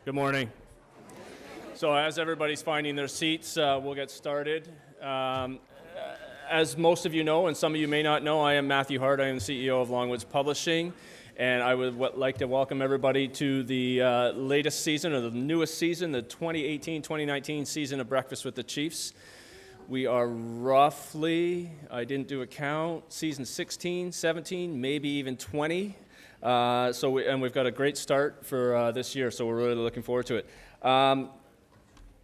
Good morning. So as everybody's finding their seats, we'll get started. As most of you know, and some of you may not know, I am Matthew Hart. I am the CEO of Longwoods Publishing, and I would like to welcome everybody to the latest season, or the newest season, the 2018-2019 season of Breakfast with the Chiefs. We are roughly, I didn't do a count, season 16, 17, maybe even 20. And we've got a great start for this year, so we're really looking forward to it.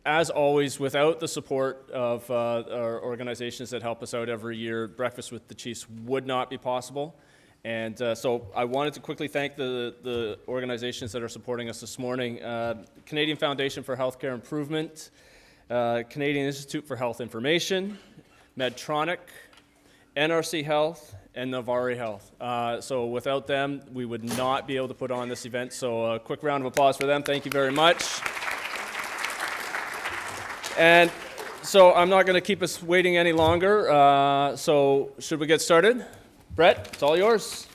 As always, without the support of our organizations that help us out every year, Breakfast with the Chiefs would not be possible. And so I wanted to quickly thank the organizations that are supporting us this morning. Canadian Foundation for Healthcare Improvement, Canadian Institute for Health Information, Medtronic, NRC Health, and Navari Health. So without them, we would not be able to put on this event. So a quick round of applause for them. Thank you very much. And so I'm not going to keep us waiting any longer. So should we get started? Brett, it's all yours.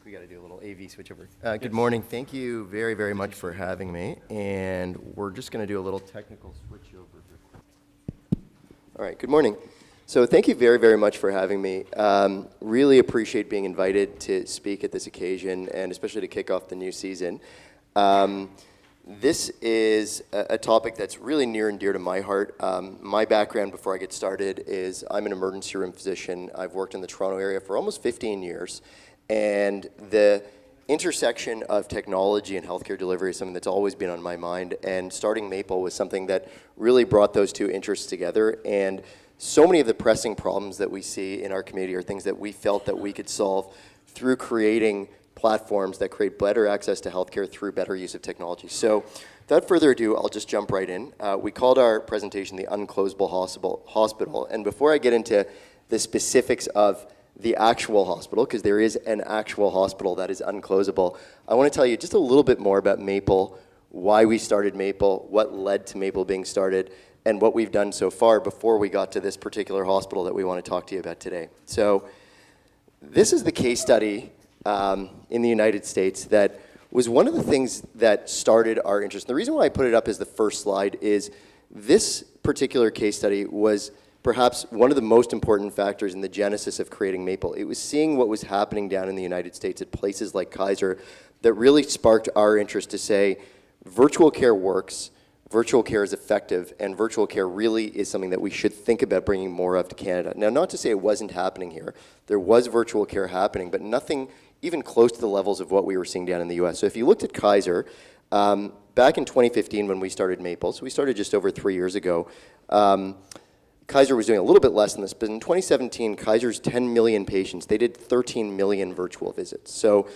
We got to do a little AV switchover. Good morning. Thank you very, very much for having me. And we're just going to do a little technical switchover. All right. Good morning. So thank you very, very much for having me. Really appreciate being invited to speak at this occasion, and especially to kick off the new season. This is a topic that's really near and dear to my heart. My background before I get started is I'm an emergency room physician. I've worked in the Toronto area for almost 15 years, and the intersection of technology and healthcare delivery is something that's always been on my mind, and starting Maple was something that really brought those two interests together. And so many of the pressing problems that we see in our community are things that we felt that we could solve through creating platforms that create better access to healthcare through better use of technology. So without further ado, I'll just jump right in. We called our presentation the Un-Closable Hospital. And before I get into the specifics of the actual hospital, because there is an actual hospital that is unclosable, I want to tell you just a little bit more about Maple, why we started Maple, what led to Maple being started, and what we've done so far before we got to this particular hospital that we want to talk to you about today. So this is the case study in the United States that was one of the things that started our interest. The reason why I put it up as the first slide is this particular case study was perhaps one of the most important factors in the genesis of creating Maple. It was seeing what was happening down in the United States at places like Kaiser that really sparked our interest to say, virtual care works, virtual care is effective, and virtual care really is something that we should think about bringing more of to Canada. Now, not to say it wasn't happening here. There was virtual care happening, but nothing even close to the levels of what we were seeing down in the US. So if you looked at Kaiser, back in 2015 when we started Maple, so we started just over 3 years ago, Kaiser was doing a little bit less than this, but in 2017, Kaiser's 10 million patients, they did 13 million virtual visits. So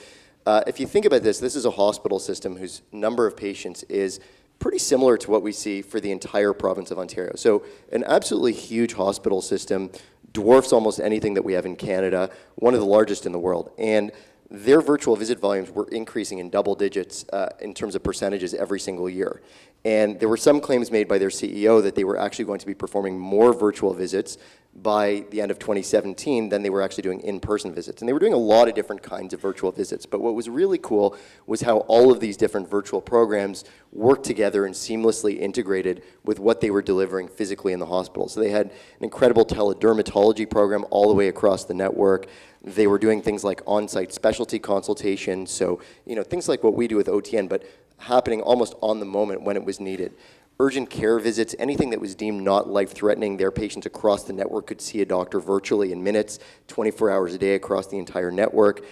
if you think about this, this is a hospital system whose number of patients is pretty similar to what we see for the entire province of Ontario. So an absolutely huge hospital system, dwarfs almost anything that we have in Canada, one of the largest in the world. And their virtual visit volumes were increasing in double digits in terms of percentages every single year. And there were some claims made by their CEO that they were actually going to be performing more virtual visits by the end of 2017 than they were actually doing in-person visits. And they were doing a lot of different kinds of virtual visits. But what was really cool was how all of these different virtual programs worked together and seamlessly integrated with what they were delivering physically in the hospital. So they had an incredible teledermatology program all the way across the network. They were doing things like on-site specialty consultations. So, things like what we do with OTN, but happening almost on the moment when it was needed. Urgent care visits, anything that was deemed not life-threatening, their patients across the network could see a doctor virtually in minutes, 24 hours a day across the entire network.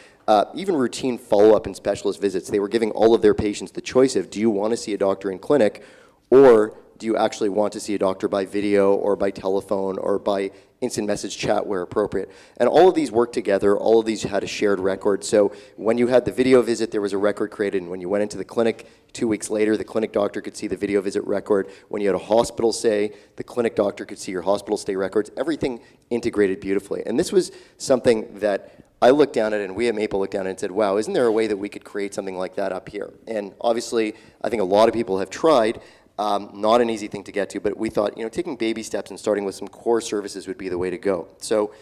Even routine follow-up and specialist visits, they were giving all of their patients the choice of, do you want to see a doctor in clinic, or do you actually want to see a doctor by video or by telephone or by instant message chat where appropriate? And all of these worked together. All of these had a shared record. So when you had the video visit, there was a record created. And when you went into the clinic 2 weeks later, the clinic doctor could see the video visit record. When you had a hospital stay, the clinic doctor could see your hospital stay records. Everything integrated beautifully. And this was something that I looked down at it, and we at Maple looked down at it and said, wow, isn't there a way that we could create something like that up here? And obviously, I think a lot of people have tried. Not an easy thing to get to, but we thought, taking baby steps and starting with some core services would be the way to go. So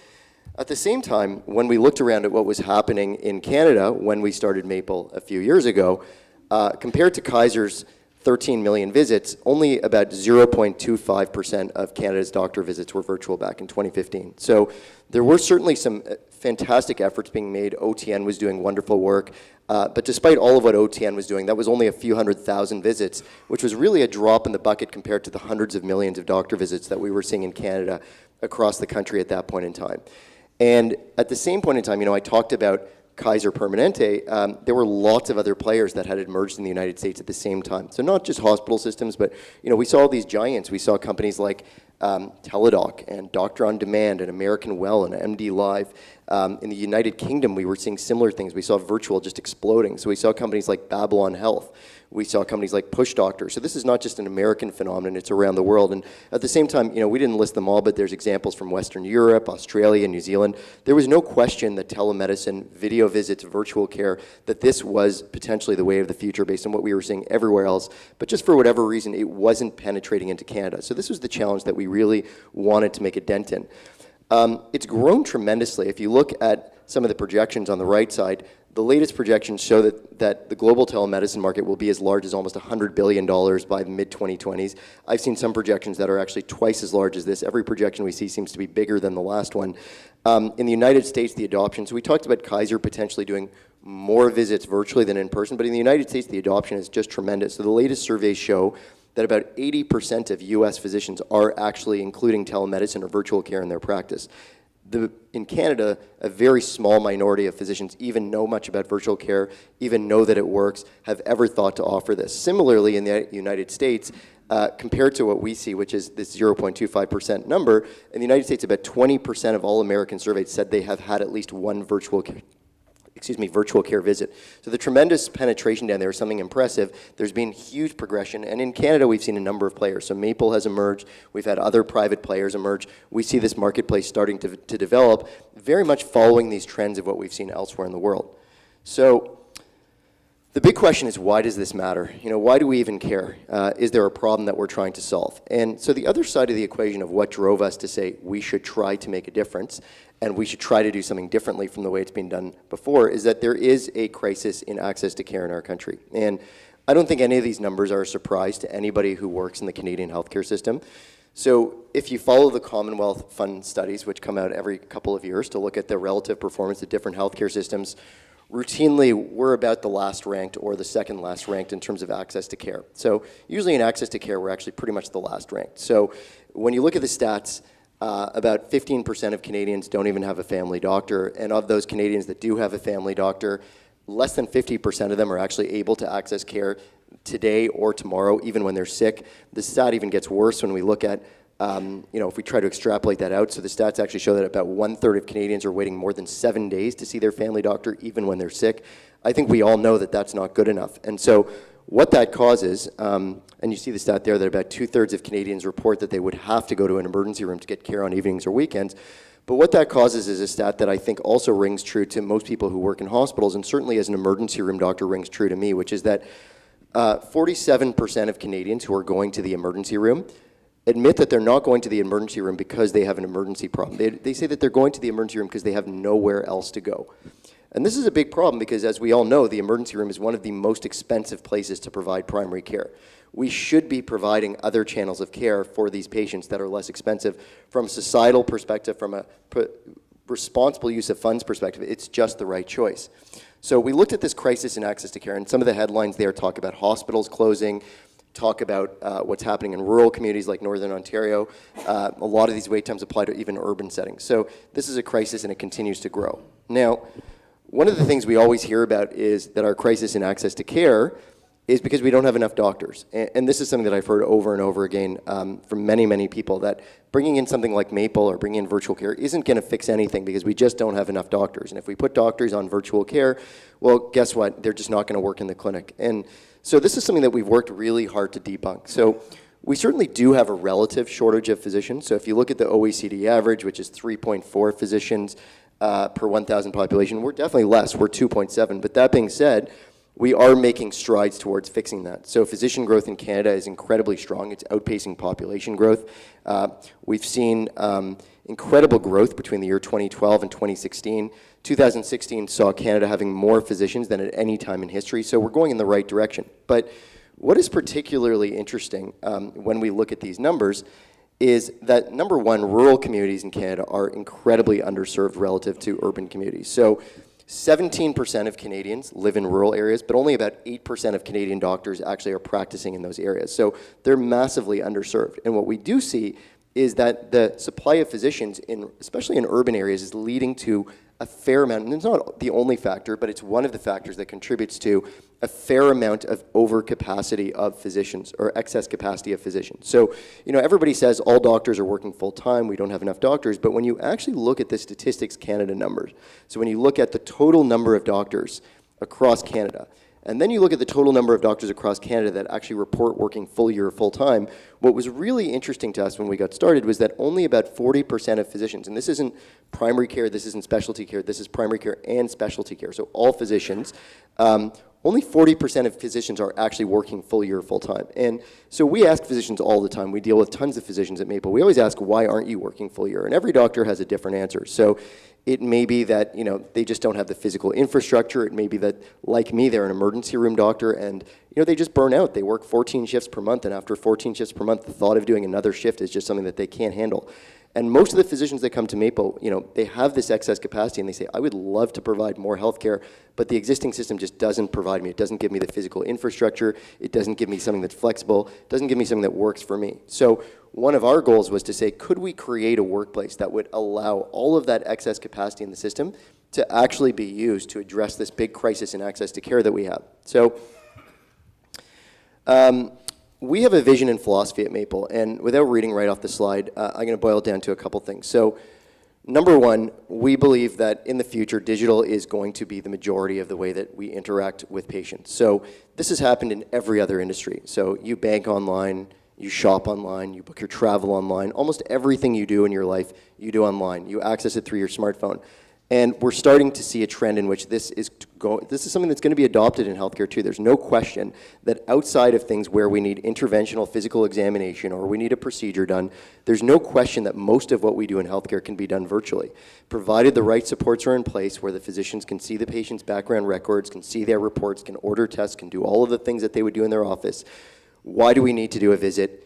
At the same time, when we looked around at what was happening in Canada when we started Maple a few years ago, compared to Kaiser's 13 million visits, only about 0.25% of Canada's doctor visits were virtual back in 2015. So there were certainly some fantastic efforts being made. OTN was doing wonderful work. But despite all of what OTN was doing, that was only a few 100,000 visits, which was really a drop in the bucket compared to the hundreds of millions of doctor visits that we were seeing in Canada across the country at that point in time. And at the same point in time, I talked about Kaiser Permanente, there were lots of other players that had emerged in the United States at the same time. So not just hospital systems, but we saw these giants. We saw companies like Teladoc and Doctor on Demand and American Well and MD Live. In the United Kingdom, we were seeing similar things. We saw virtual just exploding. So we saw companies like Babylon Health. We saw companies like Push Doctor. So this is not just an American phenomenon, it's around the world. And at the same time, we didn't list them all, but there's examples from Western Europe, Australia, New Zealand. There was no question that telemedicine, video visits, virtual care, that this was potentially the way of the future based on what we were seeing everywhere else. But just for whatever reason, it wasn't penetrating into Canada. So this was the challenge that we really wanted to make a dent in. It's grown tremendously. If you look at some of the projections on the right side, the latest projections show that the global telemedicine market will be as large as almost $100 billion by the mid-2020s. I've seen some projections that are actually twice as large as this. Every projection we see seems to be bigger than the last one. In the United States, the adoption, so we talked about Kaiser potentially doing more visits virtually than in person, but in the United States, the adoption is just tremendous. So the latest surveys show that about 80% of US physicians are actually including telemedicine or virtual care in their practice. In Canada, a very small minority of physicians even know much about virtual care, even know that it works, have ever thought to offer this. Similarly, in the United States, compared to what we see, which is this 0.25% number, in the United States, about 20% of all Americans surveyed said they have had at least one virtual care visit. So the tremendous penetration down there is something impressive. There's been huge progression, and in Canada we've seen a number of players. So Maple has emerged, we've had other private players emerge. We see this marketplace starting to develop, very much following these trends of what we've seen elsewhere in the world. So the big question is, why does this matter? Why do we even care? Is there a problem that we're trying to solve? And so the other side of the equation of what drove us to say we should try to make a difference and we should try to do something differently from the way it's been done before is that there is a crisis in access to care in our country. And I don't think any of these numbers are a surprise to anybody who works in the Canadian healthcare system. So if you follow the Commonwealth Fund studies, which come out every couple of years to look at the relative performance of different healthcare systems, routinely, we're about the last ranked or the second last ranked in terms of access to care. So usually in access to care, we're actually pretty much the last ranked. So when you look at the stats, about 15% of Canadians don't even have a family doctor, and of those Canadians that do have a family doctor, less than 50% of them are actually able to access care today or tomorrow, even when they're sick. The stat even gets worse when we look at if we try to extrapolate that out. So the stats actually show that about 1/3 of Canadians are waiting more than 7 days to see their family doctor, even when they're sick. I think we all know that that's not good enough. And so what that causes, and you see the stat there that about 2/3 of Canadians report that they would have to go to an emergency room to get care on evenings or weekends. But what that causes is a stat that I think also rings true to most people who work in hospitals, and certainly as an emergency room doctor rings true to me, which is that 47% of Canadians who are going to the emergency room admit that they're not going to the emergency room because they have an emergency problem. They say that they're going to the emergency room because they have nowhere else to go. And this is a big problem because, as we all know, the emergency room is one of the most expensive places to provide primary care. We should be providing other channels of care for these patients that are less expensive. From a societal perspective, from a responsible use of funds perspective, it's just the right choice. So we looked at this crisis in access to care, and some of the headlines there talk about hospitals closing, talk about what's happening in rural communities like Northern Ontario. A lot of these wait times apply to even urban settings. So this is a crisis and it continues to grow. Now, one of the things we always hear about is that our crisis in access to care is because we don't have enough doctors. And this is something that I've heard over and over again from many, many people, that bringing in something like Maple or bringing in virtual care isn't going to fix anything because we just don't have enough doctors. And if we put doctors on virtual care, well, guess what? They're just not going to work in the clinic. And so this is something that we've worked really hard to debunk. So we certainly do have a relative shortage of physicians. So if you look at the OECD average, which is 3.4 physicians per 1,000 population, we're definitely less. We're 2.7. But that being said, we are making strides towards fixing that. So physician growth in Canada is incredibly strong. It's outpacing population growth. We've seen incredible growth between the year 2012 and 2016. 2016 saw Canada having more physicians than at any time in history, so we're going in the right direction. But what is particularly interesting when we look at these numbers is that, number one, rural communities in Canada are incredibly underserved relative to urban communities. So 17% of Canadians live in rural areas, but only about 8% of Canadian doctors actually are practicing in those areas. So they're massively underserved. And what we do see is that the supply of physicians, especially in urban areas, is leading to a fair amount, and it's not the only factor, but it's one of the factors that contributes to a fair amount of overcapacity of physicians, or excess capacity of physicians. So, everybody says all doctors are working full-time, we don't have enough doctors, but when you actually look at the Statistics Canada numbers, so when you look at the total number of doctors across Canada, and then you look at the total number of doctors across Canada that actually report working fully or full-time, what was really interesting to us when we got started was that only about 40% of physicians, and this isn't primary care, this isn't specialty care, this is primary care and specialty care, so all physicians, only 40% of physicians are actually working fully or full-time. And so we ask physicians all the time, we deal with tons of physicians at Maple, we always ask, why aren't you working fully? And every doctor has a different answer. So it may be that they just don't have the physical infrastructure. It may be that, like me, they're an emergency room doctor and they just burn out. They work 14 shifts per month, and after 14 shifts per month, the thought of doing another shift is just something that they can't handle. And most of the physicians that come to Maple, they have this excess capacity and they say, I would love to provide more healthcare, but the existing system just doesn't provide me. It doesn't give me the physical infrastructure. It doesn't give me something that's flexible. It doesn't give me something that works for me. So one of our goals was to say, could we create a workplace that would allow all of that excess capacity in the system to actually be used to address this big crisis in access to care that we have? So we have a vision and philosophy at Maple, and without reading right off the slide, I'm going to boil it down to a couple things. So, number one, we believe that in the future, digital is going to be the majority of the way that we interact with patients. So, this has happened in every other industry. So, you bank online, you shop online, you book your travel online. Almost everything you do in your life, you do online. You access it through your smartphone. And we're starting to see a trend in which this is something that's going to be adopted in healthcare too. There's no question that outside of things where we need interventional physical examination or we need a procedure done, there's no question that most of what we do in healthcare can be done virtually, provided the right supports are in place where the physicians can see the patient's background records, can see their reports, can order tests, can do all of the things that they would do in their office. Why do we need to do a visit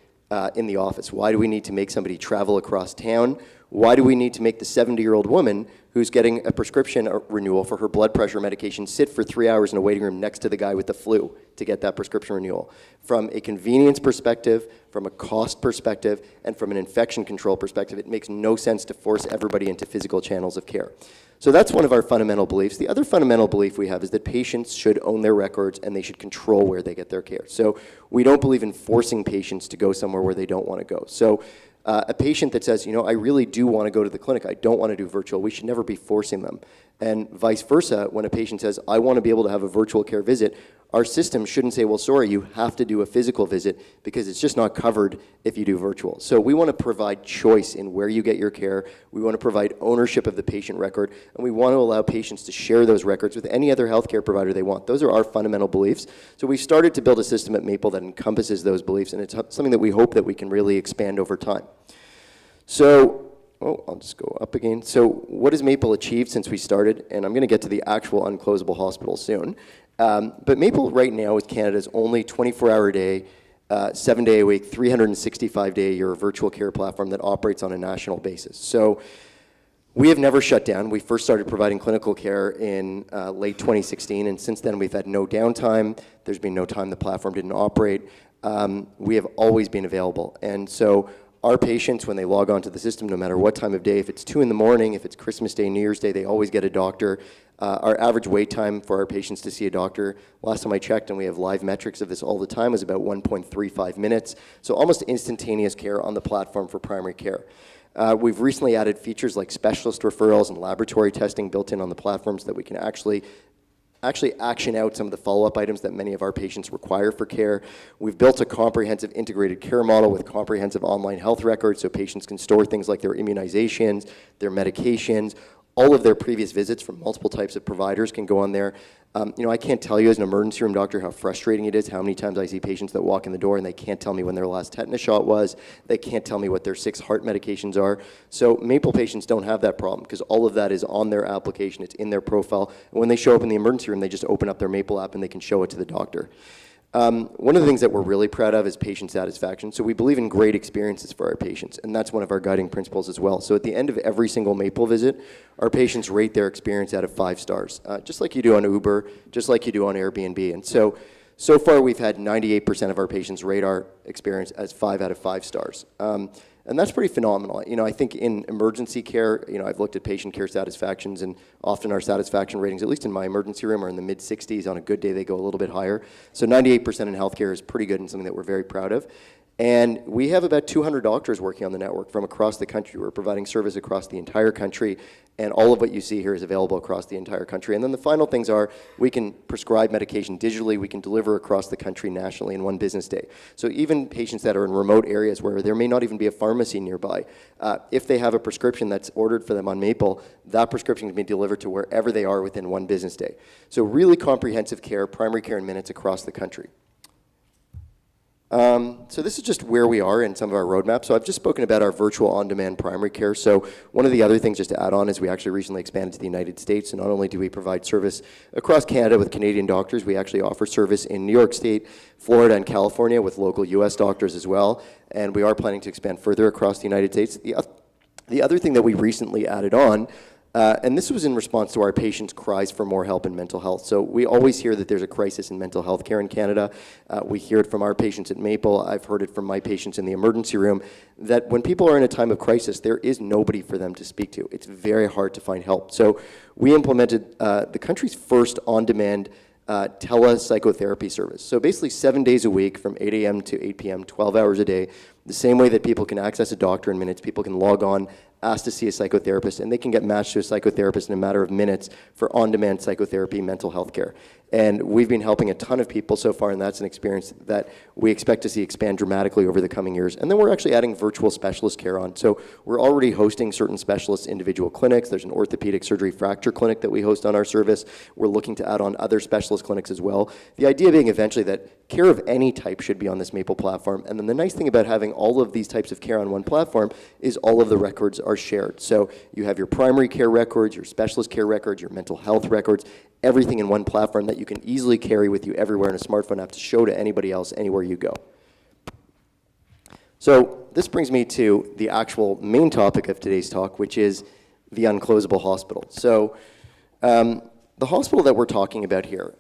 in the office? Why do we need to make somebody travel across town? Why do we need to make the 70-year-old woman who's getting a prescription renewal for her blood pressure medication sit for 3 hours in a waiting room next to the guy with the flu to get that prescription renewal? From a convenience perspective, from a cost perspective, and from an infection control perspective, it makes no sense to force everybody into physical channels of care. So that's one of our fundamental beliefs. The other fundamental belief we have is that patients should own their records and they should control where they get their care. So we don't believe in forcing patients to go somewhere where they don't want to go. So a patient that says, I really do want to go to the clinic, I don't want to do virtual, we should never be forcing them. And vice versa, when a patient says, I want to be able to have a virtual care visit, our system shouldn't say, well, sorry, you have to do a physical visit because it's just not covered if you do virtual. So we want to provide choice in where you get your care. We want to provide ownership of the patient record, and we want to allow patients to share those records with any other healthcare provider they want. Those are our fundamental beliefs. So we started to build a system at Maple that encompasses those beliefs, and it's something that we hope that we can really expand over time. So, I'll just go up again. So what has Maple achieved since we started? And I'm going to get to the actual Un-Closable Hospital soon. But Maple right now is Canada's only 24-hour-a-day, 7-day-a-week, 365-day-a-year virtual care platform that operates on a national basis. So we have never shut down. We first started providing clinical care in late 2016, and since then we've had no downtime. There's been no time the platform didn't operate. We have always been available. And so our patients, when they log onto the system, no matter what time of day, if it's 2 in the morning, if it's Christmas Day, New Year's Day, they always get a doctor. Our average wait time for our patients to see a doctor, last time I checked, and we have live metrics of this all the time, is about 1.35 minutes. So almost instantaneous care on the platform for primary care. We've recently added features like specialist referrals and laboratory testing built in on the platform so that we can actually action out some of the follow-up items that many of our patients require for care. We've built a comprehensive integrated care model with comprehensive online health records so patients can store things like their immunizations, their medications, all of their previous visits from multiple types of providers can go on there. I can't tell you as an emergency room doctor how frustrating it is, how many times I see patients that walk in the door and they can't tell me when their last tetanus shot was, they can't tell me what their 6 heart medications are. So Maple patients don't have that problem because all of that is on their application, it's in their profile. And when they show up in the emergency room, they just open up their Maple app and they can show it to the doctor. One of the things that we're really proud of is patient satisfaction. So we believe in great experiences for our patients, and that's one of our guiding principles as well. So at the end of every single Maple visit, our patients rate their experience out of 5 stars, just like you do on Uber, just like you do on Airbnb. And so far we've had 98% of our patients rate our experience as 5 out of 5 stars. And that's pretty phenomenal. I think in emergency care, I've looked at patient care satisfactions, and often our satisfaction ratings, at least in my emergency room, are in the mid-60s. On a good day, they go a little bit higher. So 98% in healthcare is pretty good and something that we're very proud of. And we have about 200 doctors working on the network from across the country. We're providing service across the entire country, and all of what you see here is available across the entire country. And then the final things are, we can prescribe medication digitally, we can deliver across the country nationally in 1 business day. So even patients that are in remote areas where there may not even be a pharmacy nearby, if they have a prescription that's ordered for them on Maple, that prescription can be delivered to wherever they are within 1 business day. So really comprehensive care, primary care in minutes across the country. So this is just where we are in some of our roadmaps. So I've just spoken about our virtual on-demand primary care. So one of the other things just to add on is we actually recently expanded to the United States. So not only do we provide service across Canada with Canadian doctors, we actually offer service in New York State, Florida, and California with local US doctors as well. And we are planning to expand further across the United States. The other thing that we recently added on, and this was in response to our patients' cries for more help in mental health. So we always hear that there's a crisis in mental health care in Canada. We hear it from our patients at Maple. I've heard it from my patients in the emergency room, that when people are in a time of crisis, there is nobody for them to speak to. It's very hard to find help. So we implemented the country's first on-demand telepsychotherapy service. So basically 7 days a week from 8 a.m. to 8 p.m., 12 hours a day, the same way that people can access a doctor in minutes, people can log on, ask to see a psychotherapist, and they can get matched to a psychotherapist in a matter of minutes for on-demand psychotherapy, mental health care. And we've been helping a ton of people so far, and that's an experience that we expect to see expand dramatically over the coming years. And then we're actually adding virtual specialist care on. So we're already hosting certain specialists' individual clinics. There's an orthopedic surgery fracture clinic that we host on our service. We're looking to add on other specialist clinics as well. The idea being eventually that care of any type should be on this Maple platform. And then the nice thing about having all of these types of care on one platform is all of the records are shared. So you have your primary care records, your specialist care records, your mental health records, everything in one platform that you can easily carry with you everywhere in a smartphone app to show to anybody else anywhere you go. So this brings me to the actual main topic of today's talk, which is the Un-Closable Hospital. So the hospital that we're talking about here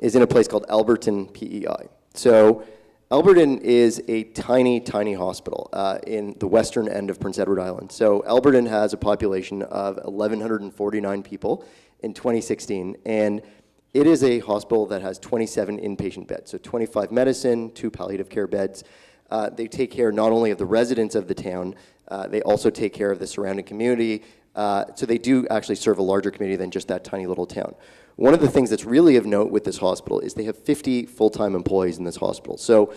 is in a place called Alberton, PEI. So Alberton is a tiny, tiny hospital in the western end of Prince Edward Island. So Alberton has a population of 1,149 people in 2016, and it is a hospital that has 27 inpatient beds, so 25 medicine, 2 palliative care beds. They take care not only of the residents of the town, they also take care of the surrounding community, so they do actually serve a larger community than just that tiny little town. One of the things that's really of note with this hospital is they have 50 full-time employees in this hospital. So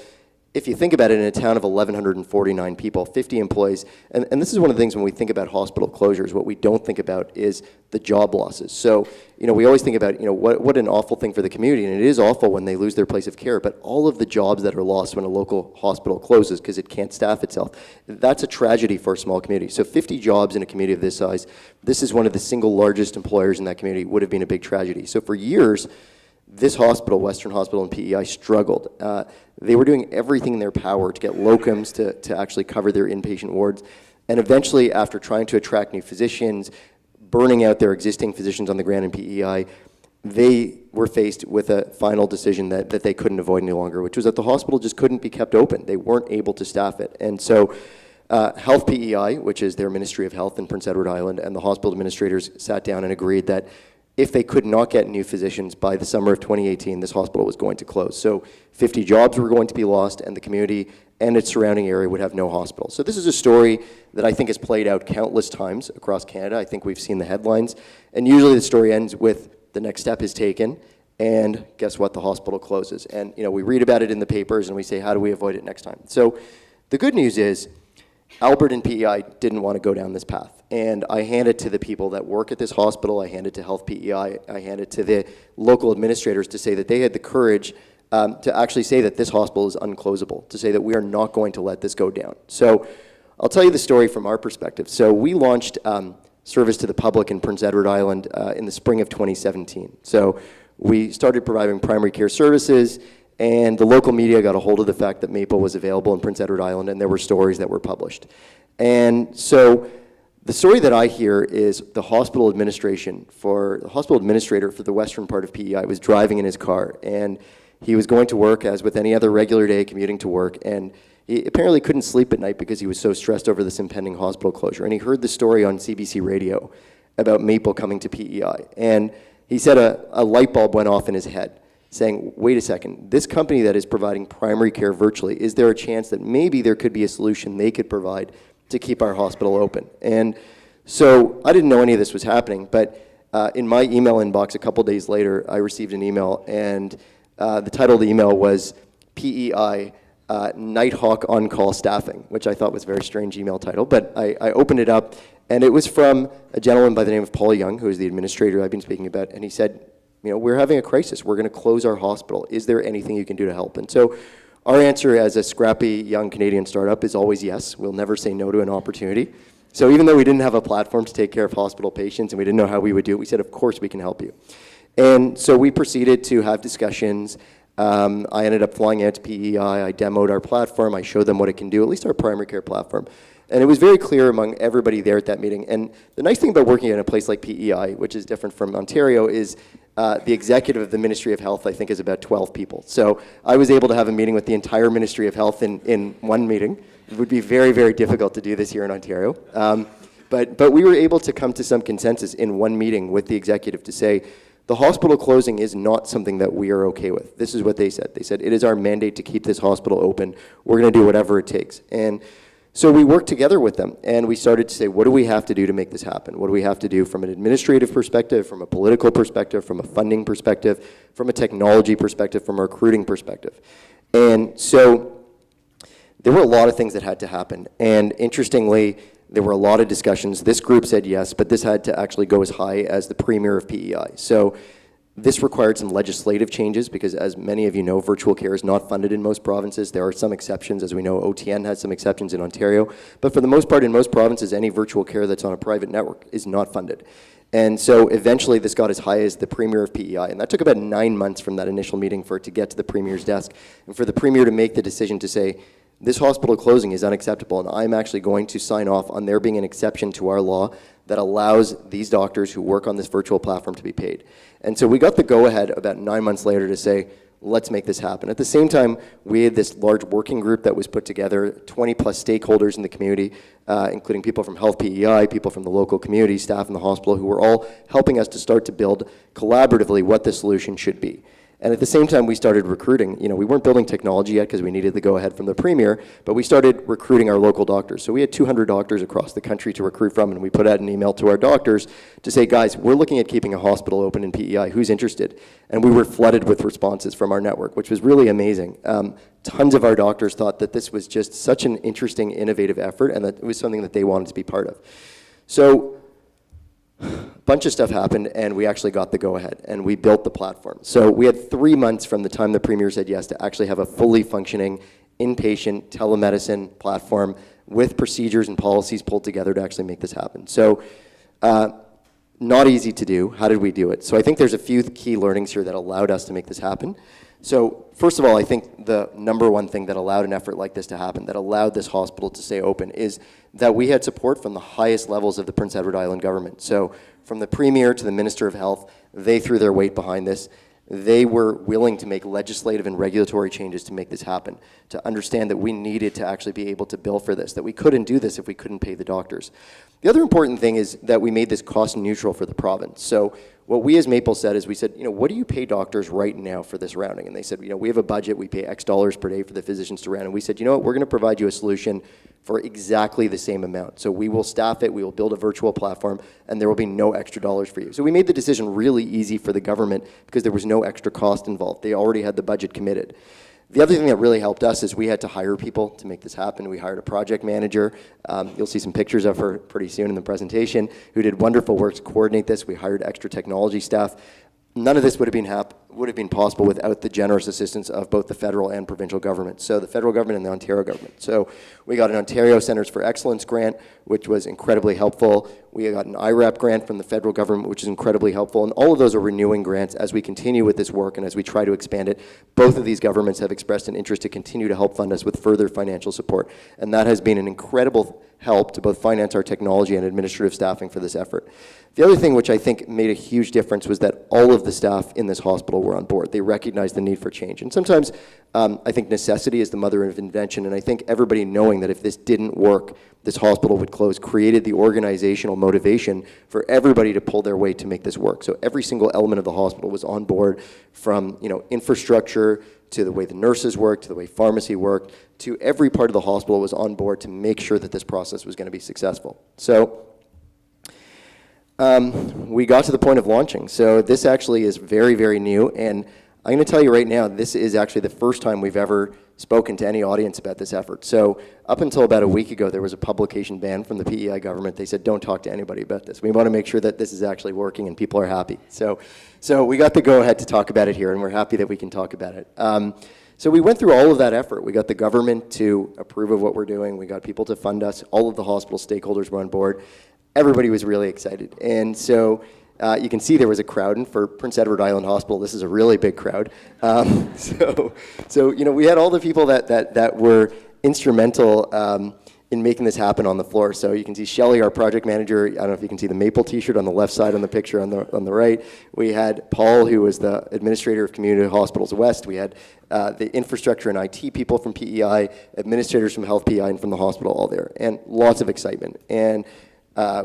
if you think about it, in a town of 1,149 people, 50 employees, and this is one of the things when we think about hospital closures, what we don't think about is the job losses. So, we always think about, what an awful thing for the community, and it is awful when they lose their place of care, but all of the jobs that are lost when a local hospital closes because it can't staff itself, that's a tragedy for a small community. So 50 jobs in a community of this size, this is one of the single largest employers in that community, would have been a big tragedy. So for years, this hospital, Western Hospital in PEI, struggled. They were doing everything in their power to get locums to actually cover their inpatient wards. And eventually, after trying to attract new physicians, burning out their existing physicians on the ground in PEI, they were faced with a final decision that they couldn't avoid any longer, which was that the hospital just couldn't be kept open. They weren't able to staff it. And so Health PEI, which is their Ministry of Health in Prince Edward Island, and the hospital administrators sat down and agreed that if they could not get new physicians by the summer of 2018, this hospital was going to close. So 50 jobs were going to be lost, and the community and its surrounding area would have no hospital. So this is a story that I think has played out countless times across Canada. I think we've seen the headlines. And usually the story ends with the next step is taken, and guess what? The hospital closes. And we read about it in the papers, and we say, how do we avoid it next time? So the good news is, Albert and PEI didn't want to go down this path. And I hand it to the people that work at this hospital, I hand it to Health PEI, I hand it to the local administrators to say that they had the courage to actually say that this hospital is unclosable, to say that we are not going to let this go down. So I'll tell you the story from our perspective. So we launched service to the public in Prince Edward Island in the spring of 2017. So we started providing primary care services, and the local media got a hold of the fact that Maple was available in Prince Edward Island, and there were stories that were published. And so the story that I hear is the hospital administrator for the western part of PEI was driving in his car, and he was going to work as with any other regular day, commuting to work, and he apparently couldn't sleep at night because he was so stressed over this impending hospital closure. And he heard the story on CBC radio about Maple coming to PEI. And he said a light bulb went off in his head, saying, wait a second, this company that is providing primary care virtually, is there a chance that maybe there could be a solution they could provide to keep our hospital open? And so I didn't know any of this was happening, but in my email inbox a couple days later, I received an email, and the title of the email was PEI Nighthawk on-call staffing, which I thought was a very strange email title, but I opened it up, and it was from a gentleman by the name of Paul Young, who is the administrator I've been speaking about, and he said, you know, we're having a crisis. We're going to close our hospital. Is there anything you can do to help? And so our answer as a scrappy young Canadian startup is always yes. We'll never say no to an opportunity. So even though we didn't have a platform to take care of hospital patients and we didn't know how we would do it, we said, of course we can help you. And so we proceeded to have discussions. I ended up flying out to PEI. I demoed our platform. I showed them what it can do, at least our primary care platform. And it was very clear among everybody there at that meeting. And the nice thing about working in a place like PEI, which is different from Ontario, is the executive of the Ministry of Health, I think, is about 12 people. So I was able to have a meeting with the entire Ministry of Health in one meeting. It would be very, very difficult to do this here in Ontario. But we were able to come to some consensus in one meeting with the executive to say, the hospital closing is not something that we are okay with. This is what they said. They said, it is our mandate to keep this hospital open. We're going to do whatever it takes. And so we worked together with them, and we started to say, what do we have to do to make this happen? What do we have to do from an administrative perspective, from a political perspective, from a funding perspective, from a technology perspective, from a recruiting perspective? And so there were a lot of things that had to happen. And interestingly, there were a lot of discussions. This group said yes, but this had to actually go as high as the premier of PEI. So this required some legislative changes because, as many of you know, virtual care is not funded in most provinces. There are some exceptions. As we know, OTN has some exceptions in Ontario. But for the most part, in most provinces, any virtual care that's on a private network is not funded. And so eventually this got as high as the premier of PEI. And that took about 9 months from that initial meeting for it to get to the premier's desk. And for the premier to make the decision to say, this hospital closing is unacceptable, and I'm actually going to sign off on there being an exception to our law that allows these doctors who work on this virtual platform to be paid. And so we got the go-ahead about 9 months later to say, let's make this happen. At the same time, we had this large working group that was put together, 20-plus stakeholders in the community, including people from Health PEI, people from the local community, staff in the hospital, who were all helping us to start to build collaboratively what the solution should be. And at the same time, we started recruiting. You know, we weren't building technology yet because we needed the go-ahead from the premier, but we started recruiting our local doctors. So we had 200 doctors across the country to recruit from, and we put out an email to our doctors to say, guys, we're looking at keeping a hospital open in PEI. Who's interested? And we were flooded with responses from our network, which was really amazing. Tons of our doctors thought that this was just such an interesting, innovative effort, and that it was something that they wanted to be part of. So a bunch of stuff happened, and we actually got the go-ahead, and we built the platform. So we had 3 months from the time the premier said yes to actually have a fully functioning inpatient telemedicine platform with procedures and policies pulled together to actually make this happen. So not easy to do. How did we do it? So I think there's a few key learnings here that allowed us to make this happen. So first of all, I think the number one thing that allowed an effort like this to happen, that allowed this hospital to stay open, is that we had support from the highest levels of the Prince Edward Island government. So from the premier to the Minister of Health, they threw their weight behind this. They were willing to make legislative and regulatory changes to make this happen, to understand that we needed to actually be able to bill for this, that we couldn't do this if we couldn't pay the doctors. The other important thing is that we made this cost neutral for the province. So what we as Maple said is we said, you know, what do you pay doctors right now for this rounding? And they said, you know, we have a budget, we pay X dollars per day for the physicians to round. And we said, you know what, we're going to provide you a solution for exactly the same amount. So we will staff it, we will build a virtual platform, and there will be no extra dollars for you. So we made the decision really easy for the government because there was no extra cost involved. They already had the budget committed. The other thing that really helped us is we had to hire people to make this happen. We hired a project manager. You'll see some pictures of her pretty soon in the presentation, who did wonderful work to coordinate this. We hired extra technology staff. None of this would have been possible without the generous assistance of both the federal and provincial government. So the federal government and the Ontario government. So we got an Ontario Centres for Excellence grant, which was incredibly helpful. We got an IRAP grant from the federal government, which is incredibly helpful. And all of those are renewing grants as we continue with this work and as we try to expand it. Both of these governments have expressed an interest to continue to help fund us with further financial support. And that has been an incredible help to both finance our technology and administrative staffing for this effort. The other thing which I think made a huge difference was that all of the staff in this hospital were on board. They recognized the need for change. And sometimes I think necessity is the mother of invention, and I think everybody knowing that if this didn't work, this hospital would close, created the organizational motivation for everybody to pull their weight to make this work. So every single element of the hospital was on board, from infrastructure to the way the nurses worked, to the way pharmacy worked, to every part of the hospital was on board to make sure that this process was going to be successful. So we got to the point of launching. So this actually is very, very new, and I'm going to tell you right now, this is actually the first time we've ever spoken to any audience about this effort. So up until about a week ago, there was a publication ban from the PEI government. They said, don't talk to anybody about this. We want to make sure that this is actually working and people are happy. So we got the go-ahead to talk about it here, and we're happy that we can talk about it. So we went through all of that effort. We got the government to approve of what we're doing. We got people to fund us. All of the hospital stakeholders were on board. Everybody was really excited. And so you can see there was a crowd, and for Prince Edward Island Hospital, this is a really big crowd. So we had all the people that were instrumental in making this happen on the floor. So you can see Shelley, our project manager. I don't know if you can see the maple t-shirt on the left side on the picture on the right. We had Paul, who was the administrator of Community Hospitals West. We had the infrastructure and IT people from PEI, administrators from Health PEI and from the hospital all there, and lots of excitement. And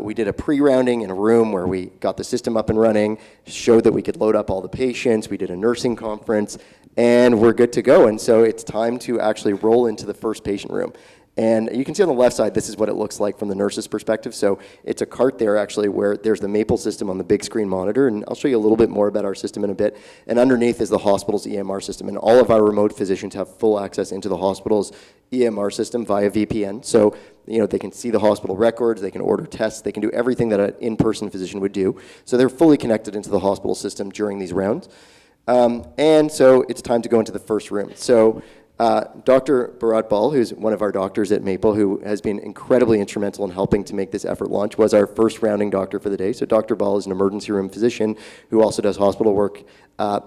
we did a pre-rounding in a room where we got the system up and running, showed that we could load up all the patients. We did a nursing conference, and we're good to go. And so it's time to actually roll into the first patient room. And you can see on the left side, this is what it looks like from the nurse's perspective. So it's a cart there actually where there's the Maple system on the big screen monitor, and I'll show you a little bit more about our system in a bit. And underneath is the hospital's EMR system, and all of our remote physicians have full access into the hospital's EMR system via VPN. So they can see the hospital records, they can order tests, they can do everything that an in-person physician would do. So they're fully connected into the hospital system during these rounds. And so it's time to go into the first room. So Dr. Bharat Bal, who's one of our doctors at Maple, who has been incredibly instrumental in helping to make this effort launch, was our first rounding doctor for the day. So Dr. Bal is an emergency room physician who also does hospital work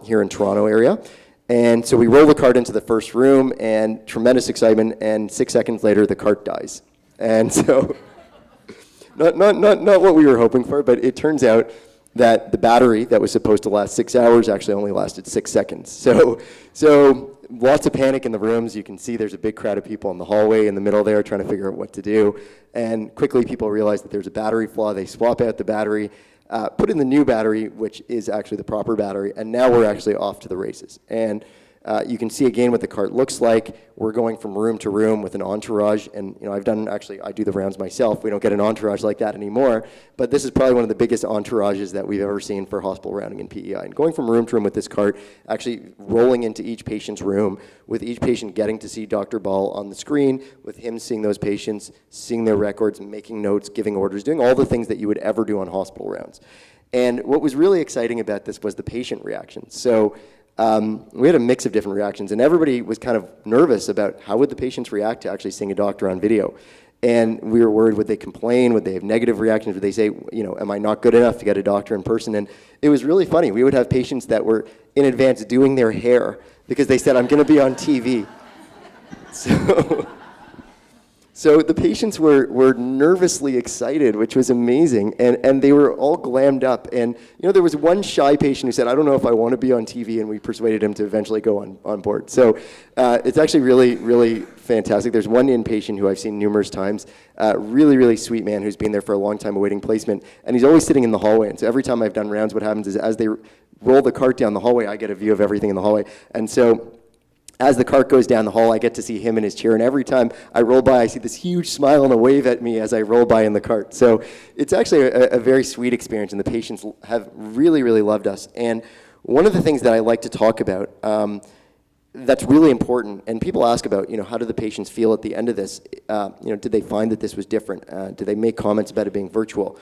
here in Toronto area. And so we roll the cart into the first room, and tremendous excitement, and 6 seconds later the cart dies. And so not what we were hoping for, but it turns out that the battery that was supposed to last 6 hours actually only lasted 6 seconds. So lots of panic in the rooms. You can see there's a big crowd of people in the hallway in the middle there trying to figure out what to do. And quickly people realize that there's a battery flaw. They swap out the battery, put in the new battery, which is actually the proper battery, and now we're actually off to the races. And you can see again what the cart looks like. We're going from room to room with an entourage, and I do the rounds myself. We don't get an entourage like that anymore, but this is probably one of the biggest entourages that we've ever seen for hospital rounding in PEI. And going from room to room with this cart, actually rolling into each patient's room, with each patient getting to see Dr. Ball on the screen, with him seeing those patients, seeing their records, making notes, giving orders, doing all the things that you would ever do on hospital rounds. And what was really exciting about this was the patient reaction. So we had a mix of different reactions, and everybody was kind of nervous about how would the patients react to actually seeing a doctor on video. And we were worried, would they complain? Would they have negative reactions? Would they say, am I not good enough to get a doctor in person? And it was really funny. We would have patients that were in advance doing their hair because they said, I'm going to be on TV. So the patients were nervously excited, which was amazing, and they were all glammed up. And there was one shy patient who said, I don't know if I want to be on TV, and we persuaded him to eventually go on board. So it's actually really, really fantastic. There's one inpatient who I've seen numerous times, really, really sweet man who's been there for a long time awaiting placement, and he's always sitting in the hallway. And so every time I've done rounds, what happens is as they roll the cart down the hallway, I get a view of everything in the hallway. And so as the cart goes down the hall, I get to see him in his chair, and every time I roll by, I see this huge smile and a wave at me as I roll by in the cart. So it's actually a very sweet experience, and the patients have really, really loved us. And one of the things that I like to talk about that's really important. And people ask about, how do the patients feel at the end of this? Did they find that this was different? Did they make comments about it being virtual?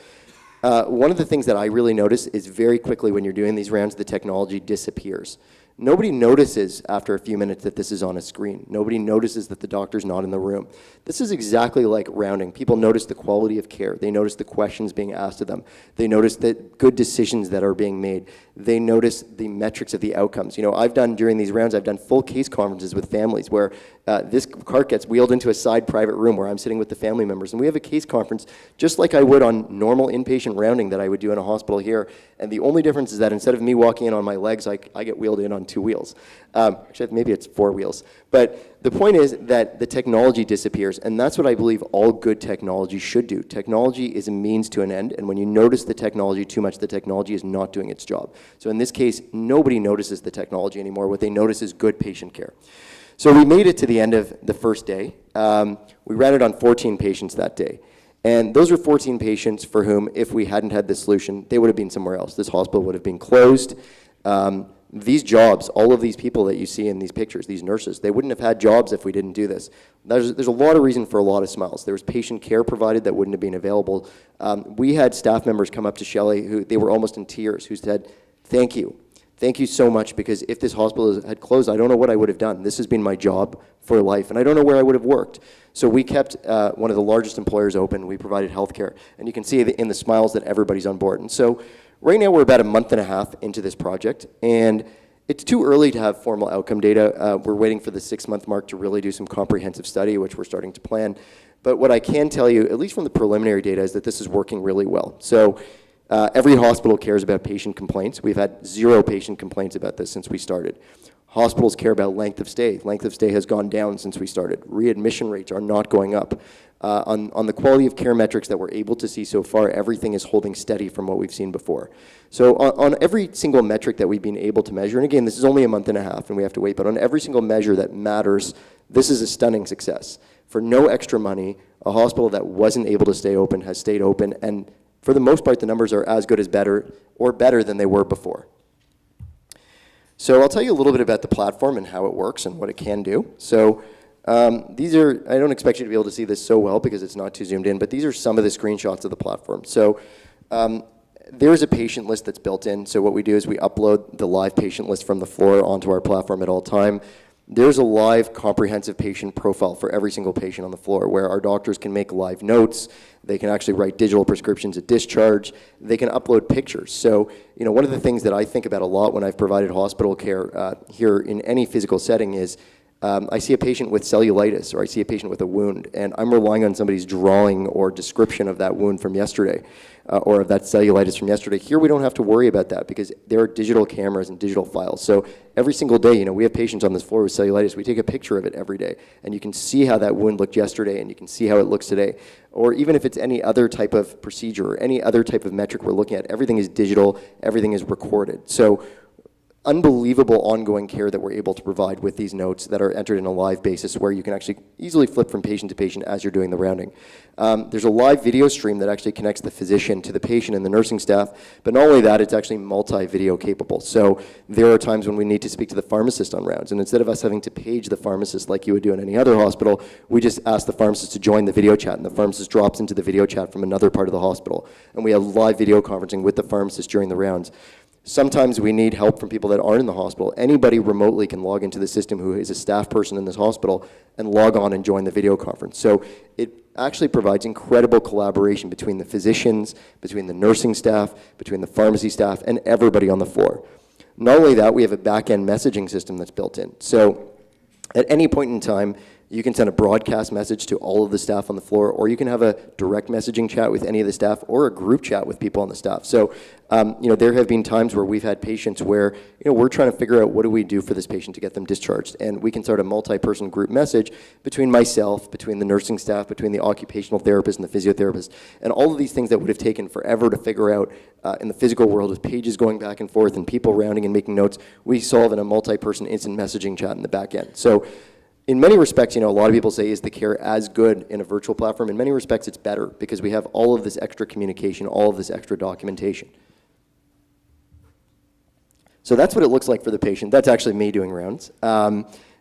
One of the things that I really notice is very quickly when you're doing these rounds, the technology disappears. Nobody notices after a few minutes that this is on a screen. Nobody notices that the doctor's not in the room. This is exactly like rounding. People notice the quality of care. They notice the questions being asked of them. They notice the good decisions that are being made. They notice the metrics of the outcomes. During these rounds, I've done full case conferences with families where this cart gets wheeled into a side private room where I'm sitting with the family members, and we have a case conference just like I would on normal inpatient rounding that I would do in a hospital here. And the only difference is that instead of me walking in on my legs, I get wheeled in on 2 wheels. Actually, maybe it's 4 wheels. But the point is that the technology disappears, and that's what I believe all good technology should do. Technology is a means to an end, and when you notice the technology too much, the technology is not doing its job. So in this case, nobody notices the technology anymore. What they notice is good patient care. So we made it to the end of the first day. We ran it on 14 patients that day. And those were 14 patients for whom, if we hadn't had this solution, they would have been somewhere else. This hospital would have been closed. These jobs, all of these people that you see in these pictures, these nurses, they wouldn't have had jobs if we didn't do this. There's a lot of reason for a lot of smiles. There was patient care provided that wouldn't have been available. We had staff members come up to Shelley who they were almost in tears, who said, "Thank you. Thank you so much, because if this hospital had closed, I don't know what I would have done. This has been my job for life, and I don't know where I would have worked." So we kept one of the largest employers open. We provided health care, and you can see in the smiles that everybody's on board. And so right now we're about a month and a half into this project, and it's too early to have formal outcome data. We're waiting for the 6-month mark to really do some comprehensive study, which we're starting to plan. But what I can tell you, at least from the preliminary data, is that this is working really well. So every hospital cares about patient complaints. We've had 0 patient complaints about this since we started. Hospitals care about length of stay. Length of stay has gone down since we started. Readmission rates are not going up. On the quality of care metrics that we're able to see so far, everything is holding steady from what we've seen before. So on every single metric that we've been able to measure, and again, this is only a month and a half and we have to wait, but on every single measure that matters, this is a stunning success. For no extra money, a hospital that wasn't able to stay open has stayed open, and for the most part, the numbers are as good as better or better than they were before. So I'll tell you a little bit about the platform and how it works and what it can do. So these are, I don't expect you to be able to see this so well because it's not too zoomed in, but these are some of the screenshots of the platform. So there's a patient list that's built in. So what we do is we upload the live patient list from the floor onto our platform at all time. There's a live comprehensive patient profile for every single patient on the floor where our doctors can make live notes. They can actually write digital prescriptions at discharge. They can upload pictures. So, one of the things that I think about a lot when I've provided hospital care here in any physical setting is I see a patient with cellulitis or I see a patient with a wound, and I'm relying on somebody's drawing or description of that wound from yesterday or of that cellulitis from yesterday. Here we don't have to worry about that because there are digital cameras and digital files. So every single day, we have patients on this floor with cellulitis. We take a picture of it every day, and you can see how that wound looked yesterday and you can see how it looks today. Or even if it's any other type of procedure or any other type of metric we're looking at, everything is digital, everything is recorded. So unbelievable ongoing care that we're able to provide with these notes that are entered in a live basis where you can actually easily flip from patient to patient as you're doing the rounding. There's a live video stream that actually connects the physician to the patient and the nursing staff, but not only that, it's actually multi-video capable. So there are times when we need to speak to the pharmacist on rounds, and instead of us having to page the pharmacist like you would do in any other hospital, we just ask the pharmacist to join the video chat, and the pharmacist drops into the video chat from another part of the hospital. And we have live video conferencing with the pharmacist during the rounds. Sometimes we need help from people that aren't in the hospital. Anybody remotely can log into the system who is a staff person in this hospital and log on and join the video conference. So it actually provides incredible collaboration between the physicians, between the nursing staff, between the pharmacy staff, and everybody on the floor. Not only that, we have a back-end messaging system that's built in. So at any point in time, you can send a broadcast message to all of the staff on the floor, or you can have a direct messaging chat with any of the staff, or a group chat with people on the staff. So, there have been times where we've had patients where, we're trying to figure out what do we do for this patient to get them discharged, and we can start a multi-person group message between myself, between the nursing staff, between the occupational therapist and the physiotherapist, and all of these things that would have taken forever to figure out in the physical world with pages going back and forth and people rounding and making notes, we solve in a multi-person instant messaging chat in the back end. So, in many respects, a lot of people say, is the care as good in a virtual platform? In many respects, it's better because we have all of this extra communication, all of this extra documentation. So that's what it looks like for the patient. That's actually me doing rounds.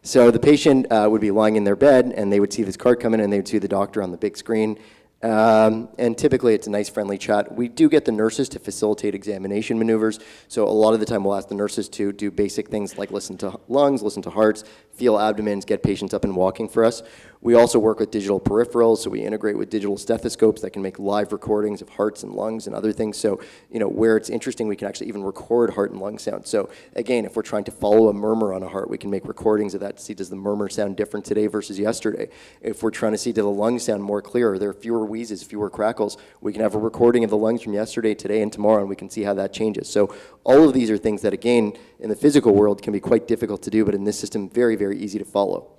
So the patient would be lying in their bed, and they would see this card come in, and they would see the doctor on the big screen. And typically it's a nice friendly chat. We do get the nurses to facilitate examination maneuvers, so a lot of the time we'll ask the nurses to do basic things like listen to lungs, listen to hearts, feel abdomens, get patients up and walking for us. We also work with digital peripherals, so we integrate with digital stethoscopes that can make live recordings of hearts and lungs and other things. So, where it's interesting, we can actually even record heart and lung sound. So again, if we're trying to follow a murmur on a heart, we can make recordings of that to see, does the murmur sound different today versus yesterday? If we're trying to see, do the lungs sound more clear? Are there fewer wheezes, fewer crackles? We can have a recording of the lungs from yesterday, today, and tomorrow, and we can see how that changes. So all of these are things that, again, in the physical world can be quite difficult to do, but in this system, very, very easy to follow.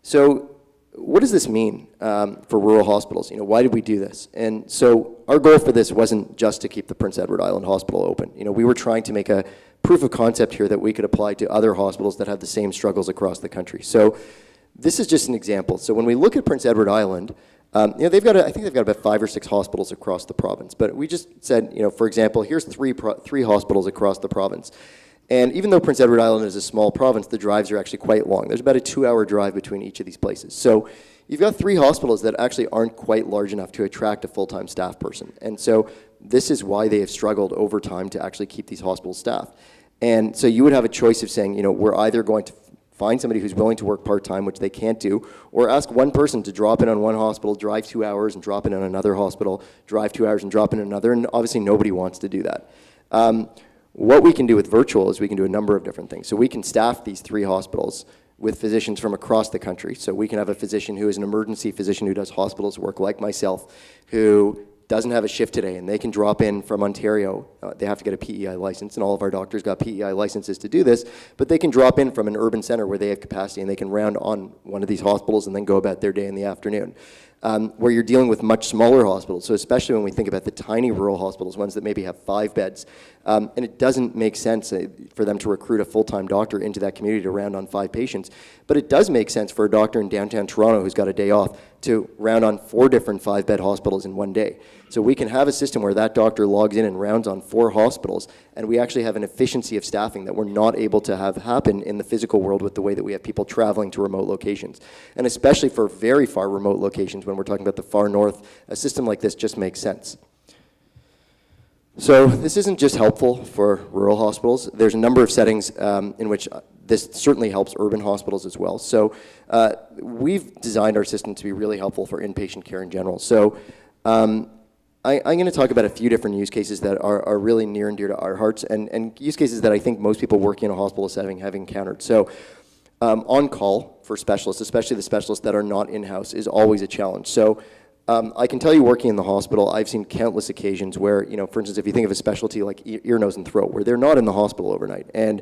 So what does this mean for rural hospitals? Why did we do this? And so our goal for this wasn't just to keep the Prince Edward Island Hospital open. We were trying to make a proof of concept here that we could apply to other hospitals that have the same struggles across the country. So this is just an example. So when we look at Prince Edward Island, I think they've got about 5 or 6 hospitals across the province. But we just said, for example, here's three hospitals across the province. And even though Prince Edward Island is a small province, the drives are actually quite long. There's about a 2-hour drive between each of these places. So you've got 3 hospitals that actually aren't quite large enough to attract a full-time staff person. And so this is why they have struggled over time to actually keep these hospitals staffed. And so you would have a choice of saying, we're either going to find somebody who's willing to work part-time, which they can't do, or ask one person to drop in on one hospital, drive 2 hours, and drop in on another hospital, drive 2 hours and drop in another, and obviously nobody wants to do that. What we can do with virtual is we can do a number of different things. So we can staff these 3 hospitals with physicians from across the country. So we can have a physician who is an emergency physician who does hospitals work like myself, who doesn't have a shift today, and they can drop in from Ontario. They have to get a PEI license, and all of our doctors got PEI licenses to do this, but they can drop in from an urban center where they have capacity, and they can round on one of these hospitals and then go about their day in the afternoon. Where you're dealing with much smaller hospitals, so especially when we think about the tiny rural hospitals, ones that maybe have 5 beds, and it doesn't make sense for them to recruit a full-time doctor into that community to round on 5 patients, but it does make sense for a doctor in downtown Toronto who's got a day off to round on 4 different 5-bed hospitals in one day. So we can have a system where that doctor logs in and rounds on 4 hospitals, and we actually have an efficiency of staffing that we're not able to have happen in the physical world with the way that we have people traveling to remote locations. And especially for very far remote locations, when we're talking about the far north, a system like this just makes sense. So this isn't just helpful for rural hospitals. There's a number of settings in which this certainly helps urban hospitals as well. So we've designed our system to be really helpful for inpatient care in general. So I'm going to talk about a few different use cases that are really near and dear to our hearts, and use cases that I think most people working in a hospital setting have encountered. So on-call for specialists, especially the specialists that are not in-house, is always a challenge. So I can tell you, working in the hospital, I've seen countless occasions where, for instance, if you think of a specialty like ear, nose, and throat, where they're not in the hospital overnight, and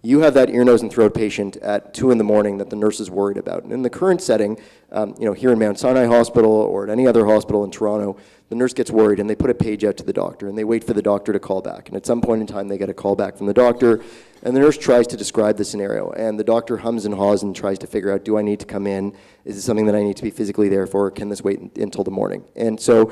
you have that ear, nose, and throat patient at 2 in the morning that the nurse is worried about. And in the current setting, here in Mount Sinai Hospital or at any other hospital in Toronto, the nurse gets worried and they put a page out to the doctor and they wait for the doctor to call back. And at some point in time, they get a call back from the doctor, and the nurse tries to describe the scenario. And the doctor hums and haws and tries to figure out, do I need to come in? Is this something that I need to be physically there for? Or can this wait until the morning? And so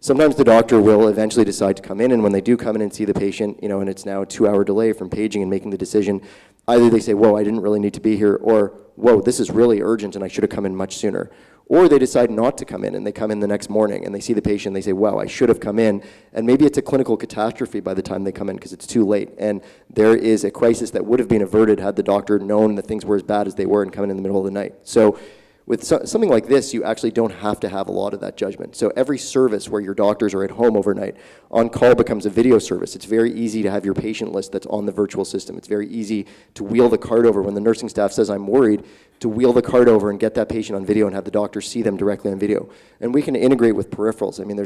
sometimes the doctor will eventually decide to come in, and when they do come in and see the patient, and it's now a 2-hour delay from paging and making the decision, either they say, whoa, I didn't really need to be here, or whoa, this is really urgent and I should have come in much sooner. Or they decide not to come in, and they come in the next morning and they see the patient and they say, wow, I should have come in, and maybe it's a clinical catastrophe by the time they come in because it's too late, and there is a crisis that would have been averted had the doctor known that things were as bad as they were and come in the middle of the night. So with something like this, you actually don't have to have a lot of that judgment. So every service where your doctors are at home overnight, on-call becomes a video service. It's very easy to have your patient list that's on the virtual system. It's very easy to wheel the card over when the nursing staff says, I'm worried, to wheel the card over and get that patient on video and have the doctor see them directly on video. And we can integrate with peripherals. I mean,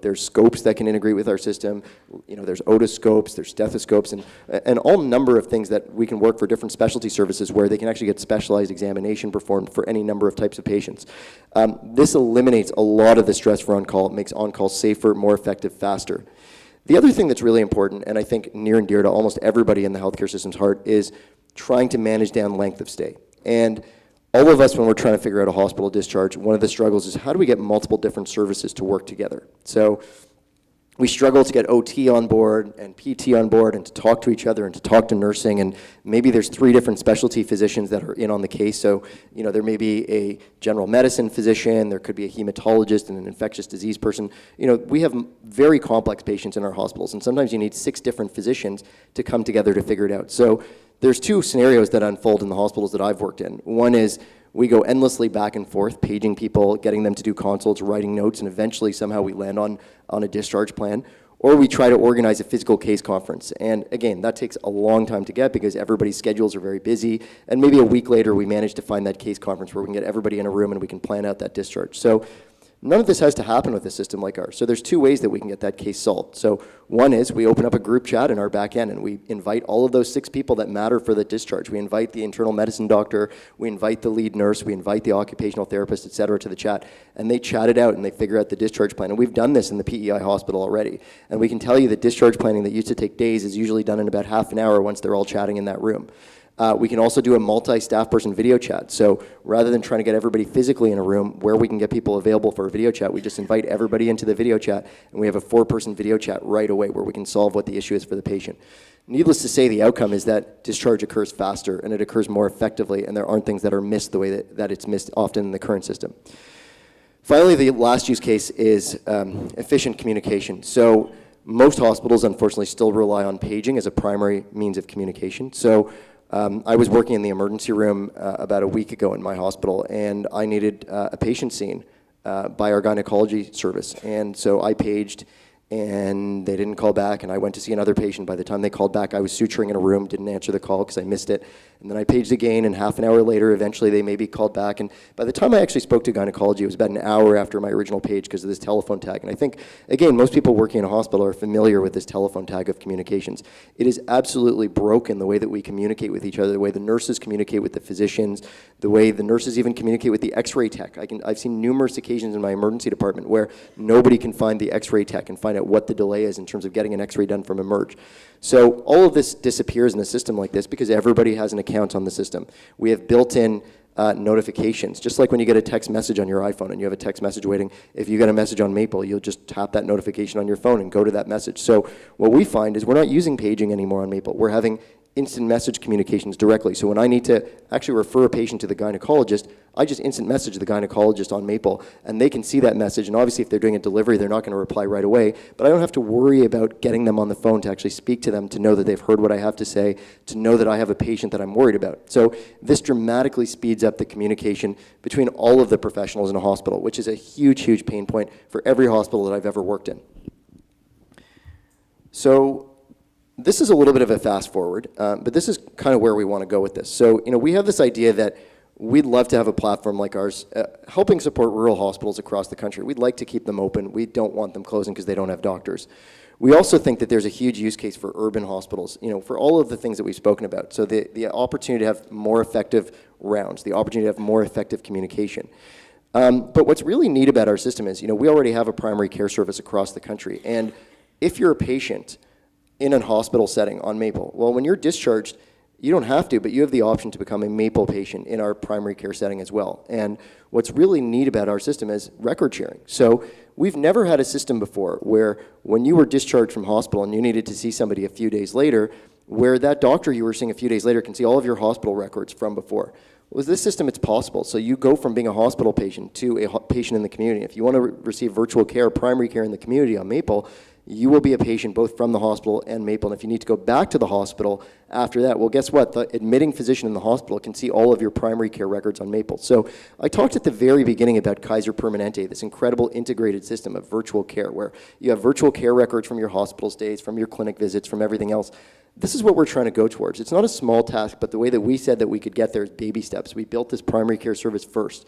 there's scopes that can integrate with our system. There's otoscopes, there's stethoscopes, and all number of things that we can work for different specialty services where they can actually get specialized examination performed for any number of types of patients. This eliminates a lot of the stress for on-call. It makes on-call safer, more effective, faster. The other thing that's really important, and I think near and dear to almost everybody in the healthcare system's heart, is trying to manage down length of stay. And all of us, when we're trying to figure out a hospital discharge, one of the struggles is how do we get multiple different services to work together? So we struggle to get OT on board and PT on board and to talk to each other and to talk to nursing, and maybe there's 3 different specialty physicians that are in on the case. So, there may be a general medicine physician, there could be a hematologist and an infectious disease person. We have very complex patients in our hospitals, and sometimes you need 6 different physicians to come together to figure it out. So there's 2 scenarios that unfold in the hospitals that I've worked in. One is we go endlessly back and forth, paging people, getting them to do consults, writing notes, and eventually somehow we land on a discharge plan. Or we try to organize a physical case conference. And again, that takes a long time to get because everybody's schedules are very busy. And maybe a week later, we manage to find that case conference where we can get everybody in a room and we can plan out that discharge. So none of this has to happen with a system like ours. So there's 2 ways that we can get that case solved. So one is we open up a group chat in our back end and we invite all of those 6 people that matter for the discharge. We invite the internal medicine doctor, we invite the lead nurse, we invite the occupational therapist, et cetera, to the chat. And they chat it out and they figure out the discharge plan. And we've done this in the PEI hospital already. And we can tell you that discharge planning that used to take days is usually done in about half an hour once they're all chatting in that room. We can also do a multi-staff person video chat. So rather than trying to get everybody physically in a room where we can get people available for a video chat, we just invite everybody into the video chat and we have a 4-person video chat right away where we can solve what the issue is for the patient. Needless to say, the outcome is that discharge occurs faster and it occurs more effectively, and there aren't things that are missed the way that it's missed often in the current system. Finally, the last use case is efficient communication. So most hospitals, unfortunately, still rely on paging as a primary means of communication. So I was working in the emergency room about a week ago in my hospital, and I needed a patient seen by our gynecology service. And so I paged, and they didn't call back, and I went to see another patient. By the time they called back, I was suturing in a room, didn't answer the call because I missed it. And then I paged again, and half an hour later, eventually they maybe called back. And by the time I actually spoke to gynecology, it was about an hour after my original page because of this telephone tag. And I think, again, most people working in a hospital are familiar with this telephone tag of communications. It is absolutely broken the way that we communicate with each other, the way the nurses communicate with the physicians, the way the nurses even communicate with the x-ray tech. I've seen numerous occasions in my emergency department where nobody can find the x-ray tech and find out what the delay is in terms of getting an x-ray done from emerge. So all of this disappears in a system like this because everybody has an account on the system. We have built-in notifications. Just like when you get a text message on your iPhone and you have a text message waiting, if you get a message on Maple, you'll just tap that notification on your phone and go to that message. So what we find is we're not using paging anymore on Maple. We're having instant message communications directly. So when I need to actually refer a patient to the gynecologist, I just instant message the gynecologist on Maple, and they can see that message. And obviously, if they're doing a delivery, they're not going to reply right away. But I don't have to worry about getting them on the phone to actually speak to them, to know that they've heard what I have to say, to know that I have a patient that I'm worried about. So this dramatically speeds up the communication between all of the professionals in a hospital, which is a huge, huge pain point for every hospital that I've ever worked in. So this is a little bit of a fast forward, but this is kind of where we want to go with this. So, we have this idea that we'd love to have a platform like ours helping support rural hospitals across the country. We'd like to keep them open. We don't want them closing because they don't have doctors. We also think that there's a huge use case for urban hospitals, for all of the things that we've spoken about. So the opportunity to have more effective rounds, the opportunity to have more effective communication. But what's really neat about our system is, we already have a primary care service across the country. And if you're a patient in a hospital setting on Maple, well, when you're discharged, you don't have to, but you have the option to become a Maple patient in our primary care setting as well. And what's really neat about our system is record sharing. So we've never had a system before where when you were discharged from hospital and you needed to see somebody a few days later, where that doctor you were seeing a few days later can see all of your hospital records from before. With this system, it's possible. So you go from being a hospital patient to a patient in the community. If you want to receive virtual care, primary care in the community on Maple, you will be a patient both from the hospital and Maple. And if you need to go back to the hospital after that, well, guess what? The admitting physician in the hospital can see all of your primary care records on Maple. So I talked at the very beginning about Kaiser Permanente, this incredible integrated system of virtual care where you have virtual care records from your hospital stays, from your clinic visits, from everything else. This is what we're trying to go towards. It's not a small task, but the way that we said that we could get there is baby steps. We built this primary care service first.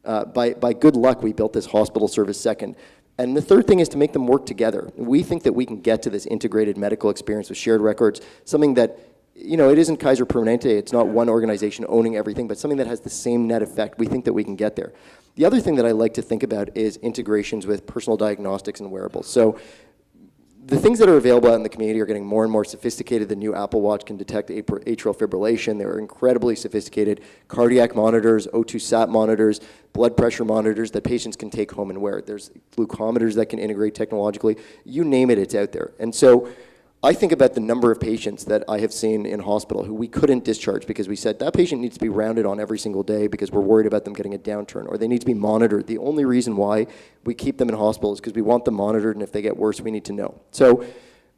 By good luck, we built this hospital service second. And the third thing is to make them work together. We think that we can get to this integrated medical experience with shared records, something that, it isn't Kaiser Permanente, it's not one organization owning everything, but something that has the same net effect. We think that we can get there. The other thing that I like to think about is integrations with personal diagnostics and wearables. So the things that are available out in the community are getting more and more sophisticated. The new Apple Watch can detect atrial fibrillation. They're incredibly sophisticated. Cardiac monitors, O2 sat monitors, blood pressure monitors that patients can take home and wear. There's glucometers that can integrate technologically. You name it, it's out there. And so I think about the number of patients that I have seen in hospital who we couldn't discharge because we said that patient needs to be rounded on every single day because we're worried about them getting a downturn, or they need to be monitored. The only reason why we keep them in hospital is because we want them monitored, and if they get worse, we need to know. So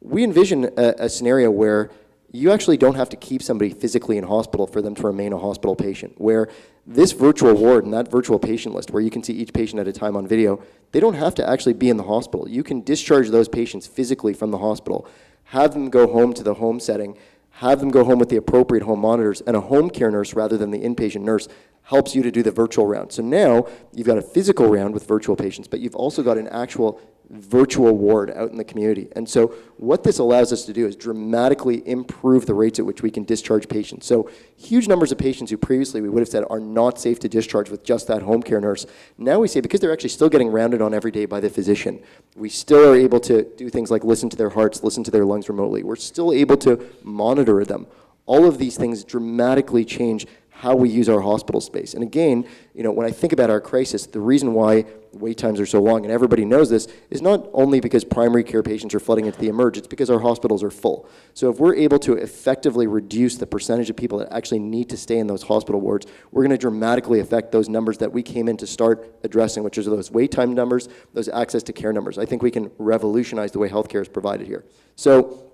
we envision a scenario where you actually don't have to keep somebody physically in hospital for them to remain a hospital patient, where this virtual ward and that virtual patient list, where you can see each patient at a time on video, they don't have to actually be in the hospital. You can discharge those patients physically from the hospital, have them go home to the home setting, have them go home with the appropriate home monitors, and a home care nurse rather than the inpatient nurse helps you to do the virtual round. So now you've got a physical round with virtual patients, but you've also got an actual virtual ward out in the community. And so what this allows us to do is dramatically improve the rates at which we can discharge patients. So huge numbers of patients who previously we would have said are not safe to discharge with just that home care nurse. Now we say because they're actually still getting rounded on every day by the physician, we still are able to do things like listen to their hearts, listen to their lungs remotely. We're still able to monitor them. All of these things dramatically change how we use our hospital space. And again, when I think about our crisis, the reason why wait times are so long, and everybody knows this, is not only because primary care patients are flooding into the emerge, it's because our hospitals are full. So if we're able to effectively reduce the percentage of people that actually need to stay in those hospital wards, we're going to dramatically affect those numbers that we came in to start addressing, which is those wait time numbers, those access to care numbers. I think we can revolutionize the way healthcare is provided here. So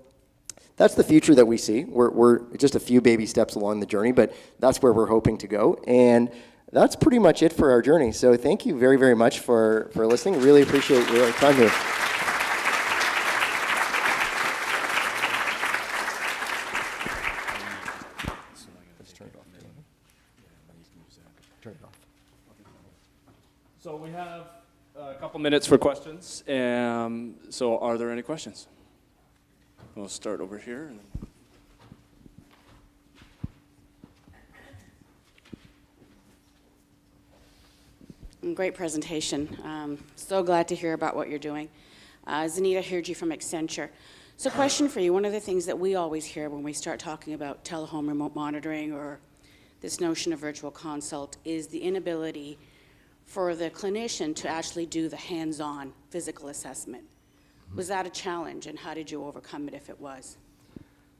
that's the future that we see. We're just a few baby steps along the journey, but that's where we're hoping to go. And that's pretty much it for our journey. So thank you very, very much for listening. Really appreciate your time here. So we have a couple minutes for questions. So are there any questions? We'll start over here. Great presentation. So glad to hear about what you're doing. Zanita heard you from Accenture. So question for you, one of the things that we always hear when we start talking about telehome remote monitoring or this notion of virtual consult is the inability for the clinician to actually do the hands-on physical assessment. Was that a challenge, and how did you overcome it if it was?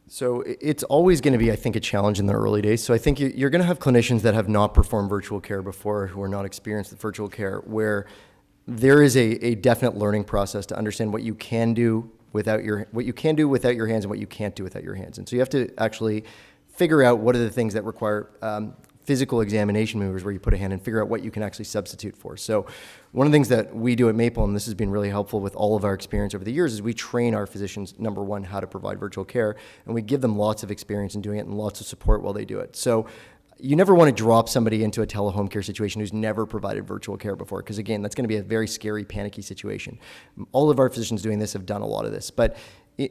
So it's always going to be, I think, a challenge in the early days. So I think you're going to have clinicians that have not performed virtual care before, who are not experienced with virtual care, where there is a definite learning process to understand what you can do without your hands and what you can't do without your hands. And so you have to actually figure out what are the things that require physical examination maneuvers where you put a hand and figure out what you can actually substitute for. So one of the things that we do at Maple, and this has been really helpful with all of our experience over the years, is we train our physicians, number one, how to provide virtual care, and we give them lots of experience in doing it and lots of support while they do it. So you never want to drop somebody into a telehome care situation who's never provided virtual care before, because again, that's going to be a very scary, panicky situation. All of our physicians doing this have done a lot of this, but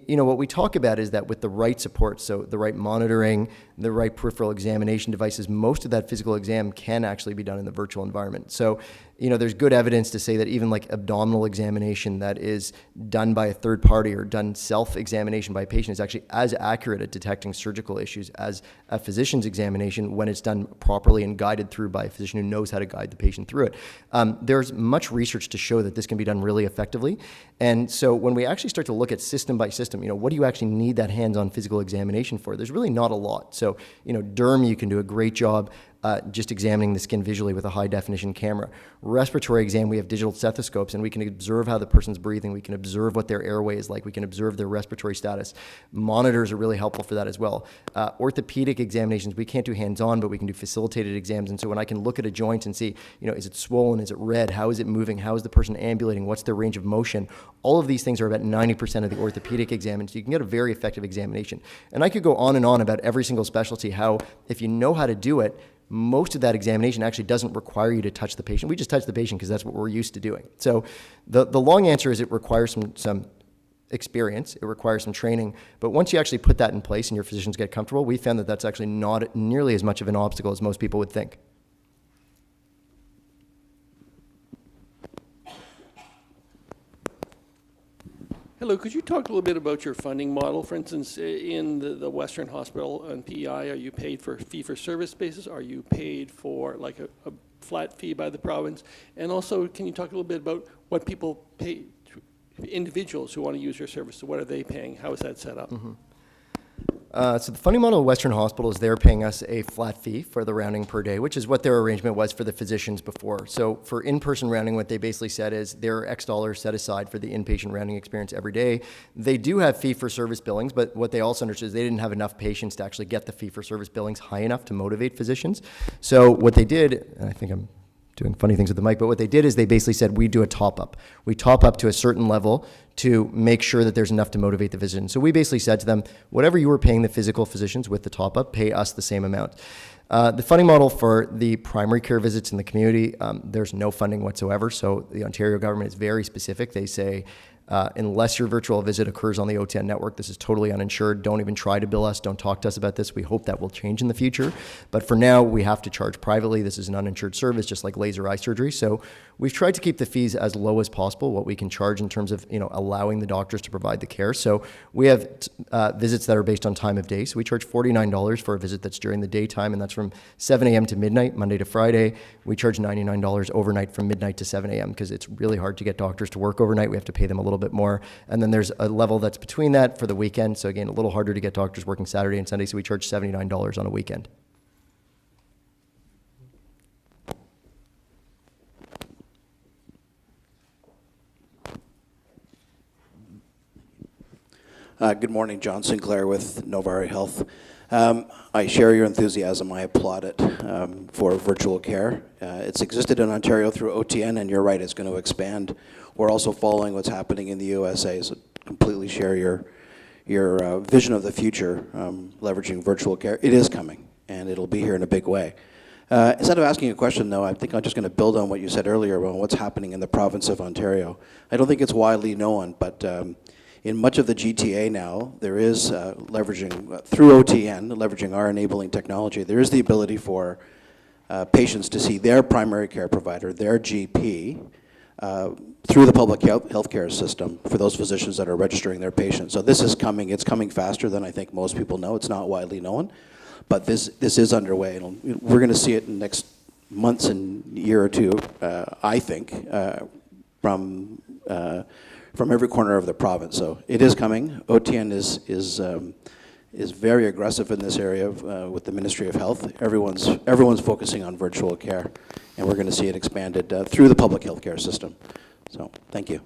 what we talk about is that with the right support, so the right monitoring, the right peripheral examination devices, most of that physical exam can actually be done in the virtual environment. So, there's good evidence to say that even like abdominal examination that is done by a third party or done self-examination by a patient is actually as accurate at detecting surgical issues as a physician's examination when it's done properly and guided through by a physician who knows how to guide the patient through it. There's much research to show that this can be done really effectively. And so when we actually start to look at system by system, what do you actually need that hands-on physical examination for? There's really not a lot. So, derm, you can do a great job just examining the skin visually with a high-definition camera. Respiratory exam, we have digital stethoscopes, and we can observe how the person's breathing. We can observe what their airway is like. We can observe their respiratory status. Monitors are really helpful for that as well. Orthopedic examinations, we can't do hands-on, but we can do facilitated exams. And so when I can look at a joint and see, is it swollen? Is it red? How is it moving? How is the person ambulating? What's their range of motion? All of these things are about 90% of the orthopedic exam, and so you can get a very effective examination. And I could go on and on about every single specialty, how if you know how to do it, most of that examination actually doesn't require you to touch the patient. We just touch the patient because that's what we're used to doing. So the long answer is it requires some experience, it requires some training, but once you actually put that in place and your physicians get comfortable, we found that that's actually not nearly as much of an obstacle as most people would think. Hello, could you talk a little bit about your funding model? For instance, in the Western Hospital and PEI, are you paid for fee-for-service basis? Are you paid for like a flat fee by the province? And also, can you talk a little bit about what people pay, individuals who want to use your service, so what are they paying? How is that set up? So the funding model of Western Hospital is they're paying us a flat fee for the rounding per day, which is what their arrangement was for the physicians before. So for in-person rounding, what they basically said is there are X dollars set aside for the inpatient rounding experience every day. They do have fee-for-service billings, but what they also understood is they didn't have enough patients to actually get the fee-for-service billings high enough to motivate physicians. So what they did, and I think I'm doing funny things with the mic, but what they did is they basically said, we do a top-up. We top up to a certain level to make sure that there's enough to motivate the physician. So we basically said to them, whatever you were paying the physical physicians with the top-up, pay us the same amount. The funding model for the primary care visits in the community, there's no funding whatsoever. So the Ontario government is very specific. They say, unless your virtual visit occurs on the OTN network, this is totally uninsured. Don't even try to bill us. Don't talk to us about this. We hope that will change in the future. But for now, we have to charge privately. This is an uninsured service, just like laser eye surgery. So we've tried to keep the fees as low as possible, what we can charge in terms of allowing the doctors to provide the care. So we have visits that are based on time of day. So we charge $49 for a visit that's during the daytime, and that's from 7 a.m. to midnight, Monday to Friday. We charge $99 overnight from midnight to 7 a.m. because it's really hard to get doctors to work overnight. We have to pay them a little bit more. And then there's a level that's between that for the weekend. So again, a little harder to get doctors working Saturday and Sunday. So we charge $79 on a weekend. Good morning, John Sinclair with Novari Health. I share your enthusiasm. I applaud it for virtual care. It's existed in Ontario through OTN, and you're right, it's going to expand. We're also following what's happening in the USA, so completely share your vision of the future, leveraging virtual care. It is coming, and it'll be here in a big way. Instead of asking a question, though, I think I'm just going to build on what you said earlier about what's happening in the province of Ontario. I don't think it's widely known, but in much of the GTA now, there is leveraging, through OTN, leveraging our enabling technology, there is the ability for patients to see their primary care provider, their GP, through the public healthcare system for those physicians that are registering their patients. So this is coming. It's coming faster than I think most people know. It's not widely known, but this is underway. And we're going to see it in the next months and year or two, I think, from every corner of the province. So it is coming. OTN is very aggressive in this area with the Ministry of Health. Everyone's focusing on virtual care, and we're going to see it expanded through the public healthcare system. So thank you.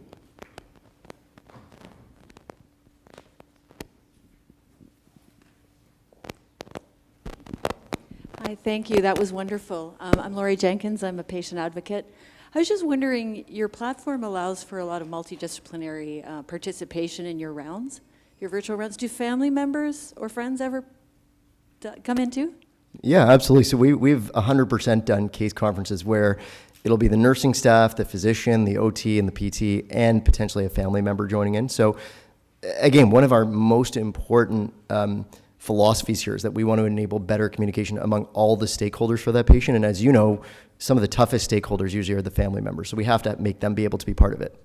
Hi, thank you. That was wonderful. I'm Lori Jenkins. I'm a patient advocate. I was just wondering, your platform allows for a lot of multidisciplinary participation in your rounds, your virtual rounds. Do family members or friends ever come in too? Yeah, absolutely. So we've 100% done case conferences where it'll be the nursing staff, the physician, the OT, and the PT, and potentially a family member joining in. So again, one of our most important philosophies here is that we want to enable better communication among all the stakeholders for that patient. And as you know, some of the toughest stakeholders usually are the family members. So we have to make them be able to be part of it.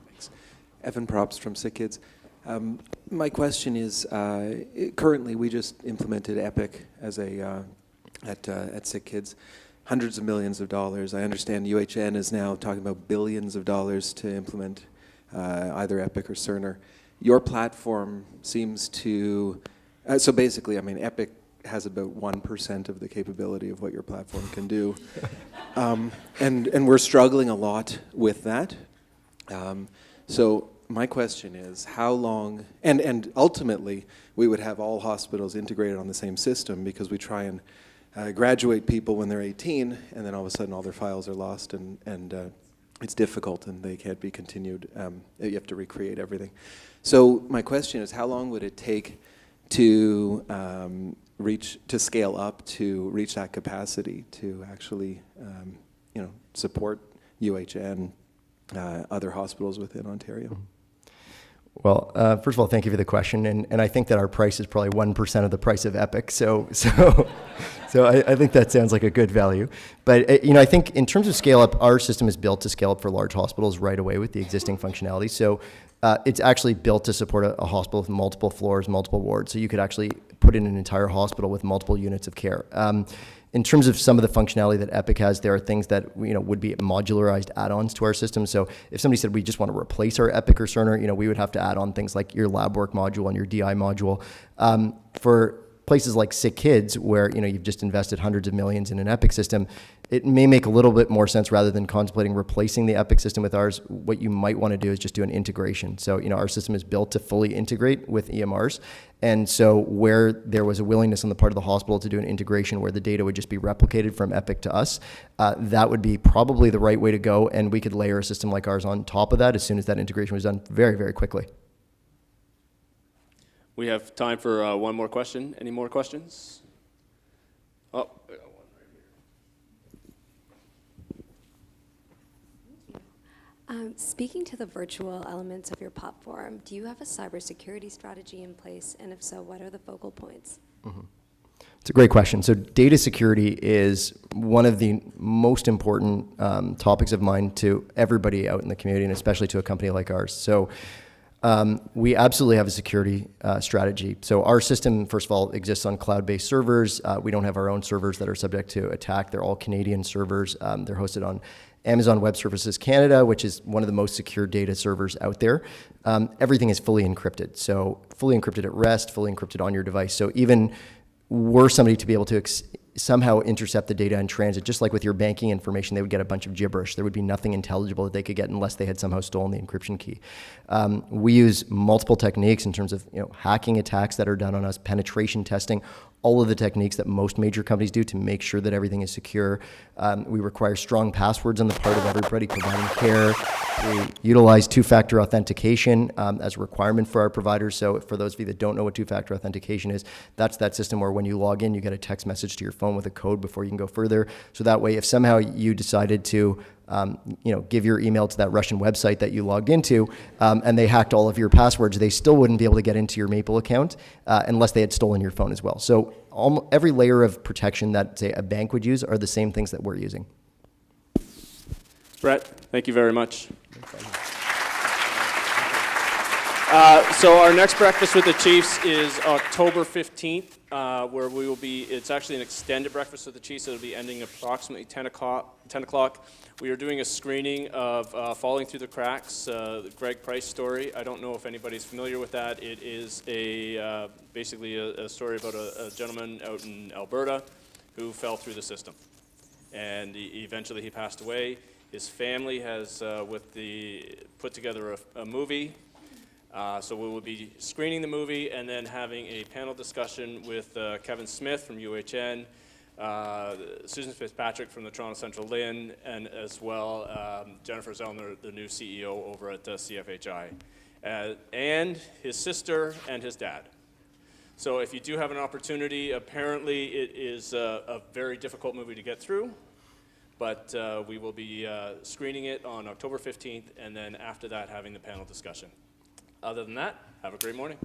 Thanks. Evan Props from Sick Kids. My question is, currently we just implemented Epic as at Sick Kids. Hundreds of millions of dollars. I understand UHN is now talking about billions of dollars to implement either Epic or Cerner. Your platform seems to, so basically, I mean, Epic has about 1% of the capability of what your platform can do. And we're struggling a lot with that. So my question is, how long, and ultimately, we would have all hospitals integrated on the same system because we try and graduate people when they're 18, and then all of a sudden all their files are lost, and it's difficult, and they can't be continued. You have to recreate everything. So my question is, how long would it take to scale up to reach that capacity to actually, support UHN, other hospitals within Ontario? Well, first of all, thank you for the question, and I think that our price is probably 1% of the price of Epic, so I think that sounds like a good value. But I think in terms of scale up, our system is built to scale up for large hospitals right away with the existing functionality. So it's actually built to support a hospital with multiple floors, multiple wards. So you could actually put in an entire hospital with multiple units of care. In terms of some of the functionality that Epic has, there are things that would be modularized add-ons to our system. So if somebody said we just want to replace our Epic or Cerner, we would have to add on things like your lab work module and your DI module. For places like Sick Kids, where you've just invested hundreds of millions in an Epic system, it may make a little bit more sense rather than contemplating replacing the Epic system with ours. What you might want to do is just do an integration. So our system is built to fully integrate with EMRs, and so where there was a willingness on the part of the hospital to do an integration where the data would just be replicated from Epic to us, that would be probably the right way to go, and we could layer a system like ours on top of that as soon as that integration was done very, very quickly. We have time for one more question. Any more questions? Oh, I got one right here. Speaking to the virtual elements of your platform, do you have a cybersecurity strategy in place? And if so, what are the focal points? Mm-hmm. It's a great question. So data security is one of the most important topics of mine to everybody out in the community, and especially to a company like ours. So we absolutely have a security strategy. So our system, first of all, exists on cloud-based servers. We don't have our own servers that are subject to attack. They're all Canadian servers. They're hosted on Amazon Web Services Canada, which is one of the most secure data servers out there. Everything is fully encrypted. So fully encrypted at rest, fully encrypted on your device. So even were somebody to be able to somehow intercept the data in transit, just like with your banking information, they would get a bunch of gibberish. There would be nothing intelligible that they could get unless they had somehow stolen the encryption key. We use multiple techniques in terms of hacking attacks that are done on us, penetration testing, all of the techniques that most major companies do to make sure that everything is secure. We require strong passwords on the part of everybody providing care. We utilize two-factor authentication as a requirement for our providers. So for those of you that don't know what two-factor authentication is, that's that system where when you log in, you get a text message to your phone with a code before you can go further. So that way, if somehow you decided to give your email to that Russian website that you logged into, and they hacked all of your passwords, they still wouldn't be able to get into your Maple account unless they had stolen your phone as well. So every layer of protection that, say, a bank would use are the same things that we're using. Brett, thank you very much. So our next Breakfast with the Chiefs is October 15th, where we will be, it's actually an extended Breakfast with the Chiefs. It'll be ending approximately 10 o'clock. We are doing a screening of Falling Through the Cracks, the Greg Price story. I don't know if anybody's familiar with that. It is basically a story about a gentleman out in Alberta who fell through the system. And eventually he passed away. His family has put together a movie. So we will be screening the movie and then having a panel discussion with Kevin Smith from UHN, Susan Fitzpatrick from the Toronto Central Lynn, and as well Jennifer Zellner, the new CEO over at CFHI, and his sister and his dad. So if you do have an opportunity, apparently it is a very difficult movie to get through, but we will be screening it on October 15th, and then after that having the panel discussion. Other than that, have a great morning.